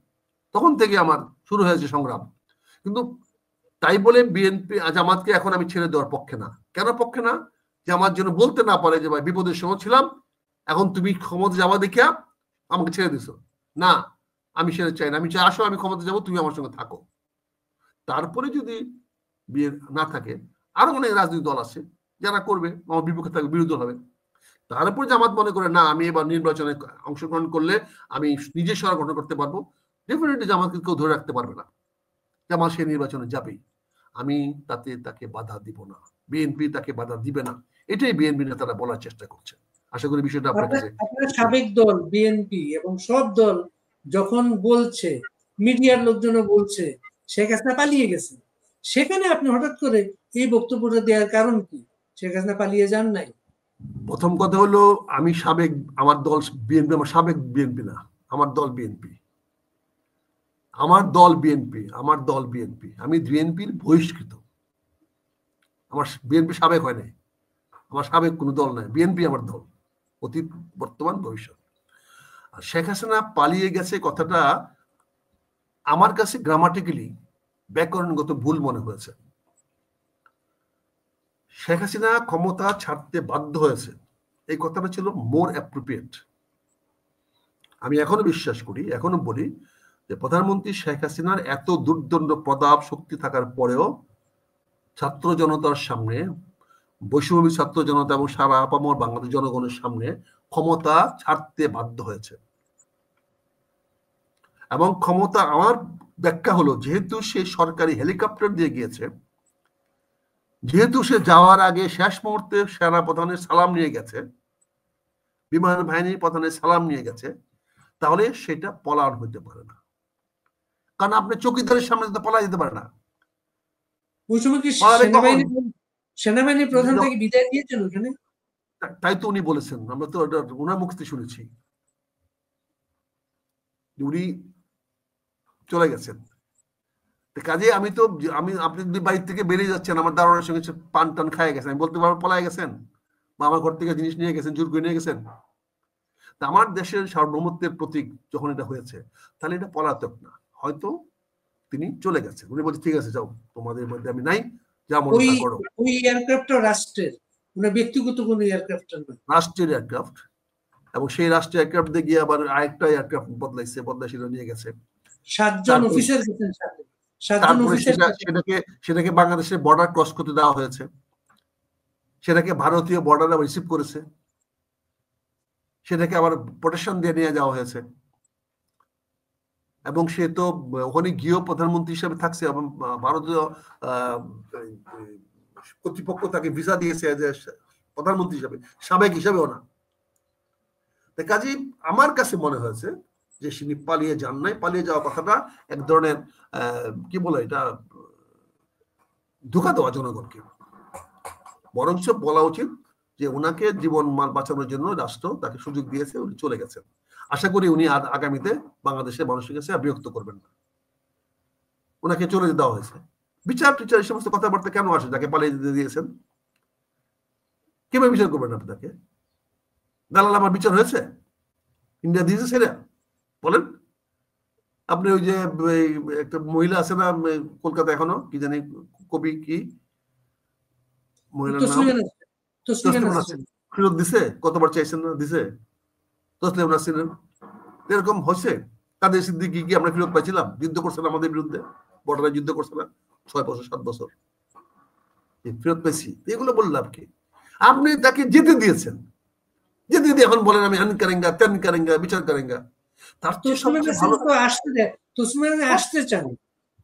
তখন থেকে আমার শুরু হয়েছে সংগ্রাম। কিন্তু তাই বলে বিএনপি জামাতকে এখন আমি ছেড়ে দেওয়ার পক্ষে না। কেন পক্ষে না? জামাত যেন বলতে না পারে যে ভাই বিপদের সময় ছিলাম, এখন তুমি ক্ষমতা যাওয়া দেখিয়া আমাকে ছেড়ে দিছো। না, আমি সেটা চাই না। আমি চাই আসো, আমি ক্ষমতা যাবো, তুমি আমার সঙ্গে থাকো। তারপরে যদি বিয়ে না থাকে, আরো অনেক রাজনৈতিক দল আছে যারা করবে, আমার বিপক্ষে থাকবে, বিরোধী হবে। তারপরে জামাত মনে করে না আমি এবার নির্বাচনে অংশগ্রহণ করলে আমি নিজের সরকার গঠন করতে পারবো, ডেফিনেটলি জামাতকে কেউ ধরে রাখতে পারবে না, জামাত সে নির্বাচনে যাবেই। আমি তাকে বাধা দিব না, বিএনপি তাকে বাধা দিবে না, এটাই বিএনপি নেতারা বলার চেষ্টা করছে। আশা করি বিষয়টা আপনার কাছে। আপনার সাবেক দল বিএনপি এবং সব দল যখন বলছে, মিডিয়ার লোকজনও বলছে শেখ হাসিনা পালিয়ে গেছে, সেখানে আপনি হঠাৎ করে এই বক্তব্যটা দেওয়ার কারণ কি? শেখ হাসিনা পালিয়ে যান নাই। প্রথম কথা হলো, আমি সাবেক, আমার দল বিএনপি, আমার সাবেক বিএনপি না, আমার দল বিএনপি, আমার দল বিএনপি, আমার দল বিএনপি, আমি বিএনপির বহিষ্কৃত। আমার বিএনপি সাবেক হয় নাই, আমার সাবেক কোনো দল নাই, বিএনপি আমার দল, অতীত বর্তমান ভবিষ্যৎ। আর শেখ হাসিনা পালিয়ে গেছে কথাটা আমার কাছে গ্রামাটিক্যালি ব্যাকরণগত ভুল মনে হয়েছে। শেখ হাসিনা ক্ষমতা ছাড়তে বাধ্য হয়েছে, এই কথাটা ছিল মোর অ্যাপ্রোপ্রিয়েট। আমি এখনো বিশ্বাস করি, এখনো বলি যে প্রধানমন্ত্রী শেখ হাসিনার এত দুর্দণ্ড প্রতাপ শক্তি থাকার পরেও ছাত্র জনতার সামনে, বৈষম্যবিরোধী ছাত্র জনতা এবং সারা আপামর বাংলাদেশ জনগণের সামনে ক্ষমতা ছাড়তে বাধ্য হয়েছে। এবং ক্ষমতা, আমার ব্যাখ্যা হলো, যেহেতু সে সরকারি হেলিকপ্টার দিয়ে গিয়েছে, যেহেতু সে যাওয়ার আগে শেষ মুহূর্তে সেনা প্রধানের সালাম নিয়ে গেছে, বিমান বাহিনীর প্রধানের সালাম নিয়ে গেছে, তাহলে সেটা পলায়ন হইতে পারে না। কারণ আপনি চৌকিদারের সামনে তো পলা যেতে পারে না। ওই সময় কি সেনাবাহিনীর প্রধান থেকে বিদায় দিয়েছেন ওখানে? তাই তো উনি বলেছেন, আমরা তো ওনার মুখ থেকে শুনেছি, উনি চলে গেছেন। কাজে আমি তো, আপনি যদি বাড়ির থেকে বেরিয়ে যাচ্ছেন, আমার দারোয়ানের সঙ্গে পান টান খায় গেছেন, আমি বলতে পারবো পলায় গেছেন, বা আমার ঘর থেকে জিনিস নিয়ে গেছেন, জোর করে নিয়ে গেছেন। তা আমার দেশের সার্বভৌমত্বের প্রতীক যখন এটা হয়েছে, তাহলে এটা পলাতক না, হয়তো তিনি চলে গেছেন। উনি বলছে ঠিক আছে যাও, তোমাদের মধ্যে আমি নাই, যা মনে তা করো। ওই এয়ারক্রাফটটা রাষ্ট্রের, ওনার ব্যক্তিগত কোনো এয়ারক্রাফট নয়, রাষ্ট্রের এয়ারক্রাফট। এবং সেই রাষ্ট্রীয় এয়ারক্রাফট দিয়ে গিয়ে আবার আরেকটা এয়ারক্রাফট বদলাইছিল, নিয়ে গেছে। 7 জন অফিসার গেছেন সাথে। 7 জন অফিসার, সেটাকে বাংলাদেশের বর্ডার ক্রস করতে দেওয়া হয়েছে, সেটাকে ভারতীয় বর্ডারে রিসিভ করেছে, সেটাকে আবার প্রোটেকশন দিয়ে নিয়ে যাওয়া হয়েছে। এবং সে তো ওখানে গিয়েও প্রধানমন্ত্রী হিসেবে থাকছে, এবং ভারতীয় কর্তৃপক্ষ তাকে ভিসা দিয়েছে প্রধানমন্ত্রী হিসাবে, সাবেক হিসাবেও না। কাজেই আমার কাছে মনে হয়েছে যে তিনি পালিয়ে যান নাই। পালিয়ে যাওয়া কথাটা এক ধরনের কি বলে, এটা ধোঁকা দেওয়া জনগণকে। বরঞ্চ বলা উচিত যে ওনাকে জীবন মান বাঁচানোর জন্য রাষ্ট্র তাকে সুযোগ দিয়েছে, উনি চলে গেছেন। আশা করি উনি আগামীতে বাংলাদেশের মানুষের কাছে বিরক্ত করবেন না। ওনাকে চলে দেওয়া হয়েছে। বিচার টিচার এই সমস্ত কথাবার্তা কেন আসে? যাকে পালিয়ে দিয়েছেন কিভাবে বিচার করবেন আপনি তাকে? দালাল আমার বিচার হয়েছে? ইন্ডিয়া দিয়েছে সেটা বলেন আপনি। ওই যে একটা মহিলা আছে না কলকাতা, এখনো কি জানি কবি, কি মহিলার নাম, ফেরত দিছে, কতবার চাইছেন না, দিছে তসলিমা নাসরিন। এরকম হয়েছে। কাদের সিদ্দিকী কি আমরা ফেরত পাইছিলাম? যুদ্ধ করছেন আমাদের বিরুদ্ধে, বর্ডারে যুদ্ধ করছে না 6 বছর 7 বছর, ফেরত পেয়েছি। এগুলো বললাম কি? আপনি তাকে যেতে দিয়েছেন, যেতে দিয়ে এখন বলেন আমি হ্যান করেঙ্গা, তেন করেঙ্গা, বিচার করেঙ্গা। তার তো সবচেয়ে ভালো আসতে চান,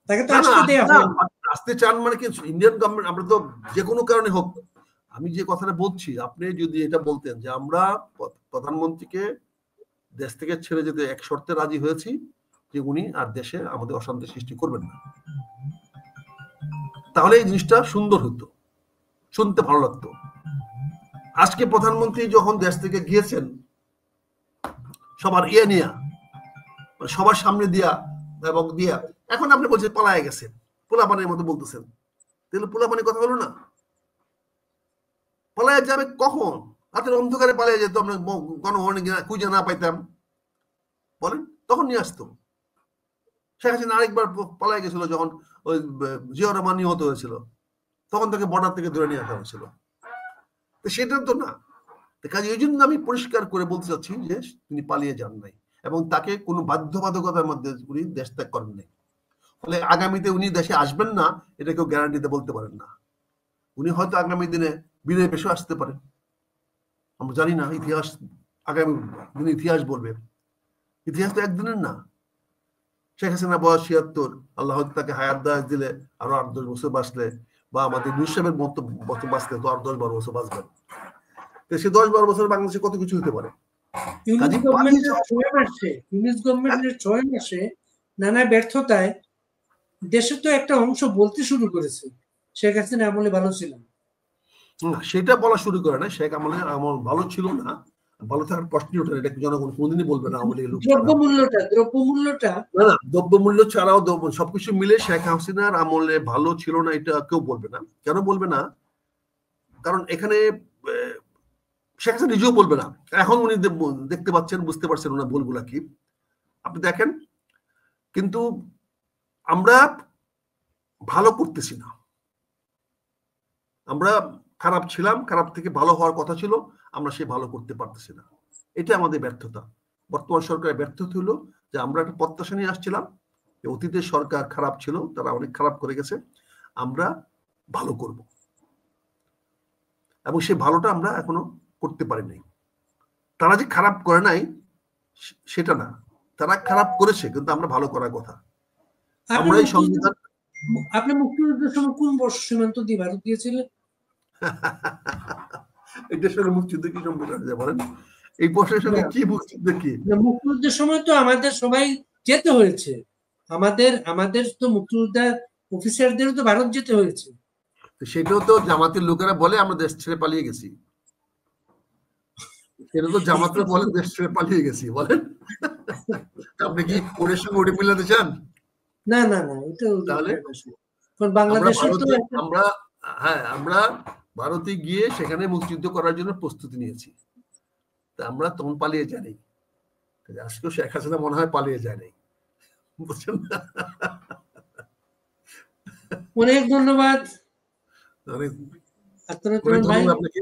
তাকে তো আসতে দেয়া হয় না। আসতে চান মানে কি? ইন্ডিয়ান গভর্নমেন্ট, আমরা তো যে কোনো কারণে হোক, আমি যে কথাটা বলছি, আপনি যদি এটা বলতেন যে আমরা প্রধানমন্ত্রীকে দেশ থেকে ছেড়ে যেতে এক শর্তে রাজি হয়েছি, যে উনি আর দেশে আমাদের অশান্তি সৃষ্টি করবেন না, তাহলে এই জিনিসটা সুন্দর হতো, শুনতে ভালো লাগতো। আজকে প্রধানমন্ত্রী যখন দেশ থেকে গিয়েছেন, সবার নিয়ে, সবার সামনে দিয়া এবং দিয়া, এখন আপনি বলছেন পলায় গেছেন, পোলাপানের মতো বলতেছেন। তাহলে পোলাপানের কথা হলো না? পলায় যাবে কখন? রাতের অন্ধকারে পালিয়ে যেত, আমরা গণভবনে খুঁজে না পাইতাম, বলেন তখন নিয়ে আসতো। শেখ হাসিনা আরেকবার পালায় গেছিল যখন ওই জিয়া রহমান নিহত হয়েছিল, তখন তাকে বর্ডার থেকে ধরে নিয়ে আসা হয়েছিল। সেটা তো না। কাজে এই জন্য আমি পরিষ্কার করে বলতে চাচ্ছি যে তিনি পালিয়ে যান নাই, এবং তাকে কোনো বাধ্যবাধকতার মধ্যে উনি দেশ ত্যাগ করেন নাই। ফলে আগামীতে উনি দেশে আসবেন না এটা কেউ গ্যারান্টিতে বলতে পারেন না। উনি হয়তো আগামী দিনে বিনয় পেশে আসতে পারেন, আমরা জানি না। ইতিহাস আগামী দিনে ইতিহাস বলবে। ইতিহাস তো একদিনের না। শেখ হাসিনা বয়স ৭৬, আল্লাহ তাকে হায়াত দারাজ দিলে আরো ৮-১০ বছর বাঁচলে, বা আমাদের নিঃসাবের মতো বছর বাঁচলে তো আর ১০-১২ বছর বাঁচবেন। সে ১০-১২ বছর বাংলাদেশে কত কিছু হতে পারে। ইউনিস গভর্নমেন্টের ৬ মাসে নানা ব্যর্থতায় দেশের তো একটা অংশ বলতে শুরু করেছে শেখ হাসিনা আমলে ভালো ছিলাম। না, সেটা বলা শুরু করে না। শেখ আমলে আমল ভালো ছিল না, ভালো থাকার প্রশ্নই ওঠে না। এটা জনগণ কোনোদিনই বলবে না আমলে লোক খারাপ। দ্রব্যমূল্যটা না না, দ্রব্যমূল্য ছাড়াও সবকিছু মিলে শেখ হাসিনার আমলে ভালো ছিল না, এটা কেউ বলবে না। কেন বলবে না? কারণ এখানে শেখ হাসিনা নিজেও বলবে না। এখন উনি দেখতে পাচ্ছেন, বুঝতে পারছেন ওনার ভুলগুলা কি। আপনি দেখেন, কিন্তু আমরা ভালো করতেছি না। আমরা খারাপ ছিলাম, খারাপ থেকে ভালো হওয়ার কথা ছিল, আমরা সে ভালো করতে পারতেছি না। এটা আমাদের ব্যর্থতা। বর্তমান সরকারের ব্যর্থতা হলো যে আমরা একটা প্রত্যাশা নিয়ে আসছিলাম যে অতীতের সরকার খারাপ ছিল, তারা অনেক খারাপ করে গেছে, আমরা ভালো করব, এবং সেই ভালোটা আমরা এখনো করতে পারি নাই। তারা যে খারাপ করে নাই সেটা না, তারা খারাপ করেছে, কিন্তু আমরা ভালো করার কথা। আমরা এই সংবিধান আপনি মুক্তিযুদ্ধের সময় কোন বর্ষ সীমান্ত দিয়ে ভারত গিয়েছিলেন? এটার সঙ্গে মুক্তিযুদ্ধ কি সম্পর্ক আছে বলেন? এই প্রশ্নের সঙ্গে কি মুক্তিযুদ্ধ কি? মুক্তিযুদ্ধের সময় তো আমাদের সবাই যেতে হয়েছে, আমাদের তো মুক্তিযোদ্ধা অফিসারদেরও তো ভারত যেতে হয়েছে। সেটাও তো জামাতের লোকেরা বলে আমরা দেশ ছেড়ে পালিয়ে গেছি। সেটা তো জামাতরা বলে দেশ ছেড়ে পালিয়ে গেছি, বলেন। আপনি কি ওদের সঙ্গে ওটা মিলাতে চান? না না না, এটা তাহলে বাংলাদেশের তো আমরা ভারতে গিয়ে সেখানে মুক্তিযুদ্ধ করার জন্য প্রস্তুতি নিয়েছি। তা আমরা তখন পালিয়ে যাইনি। আজকেও শেখ হাসিনা মনে হয় পালিয়ে যায়নি, বুঝছেন না? অনেক ধন্যবাদ অনেক আপনার ভাই। আপনাকে।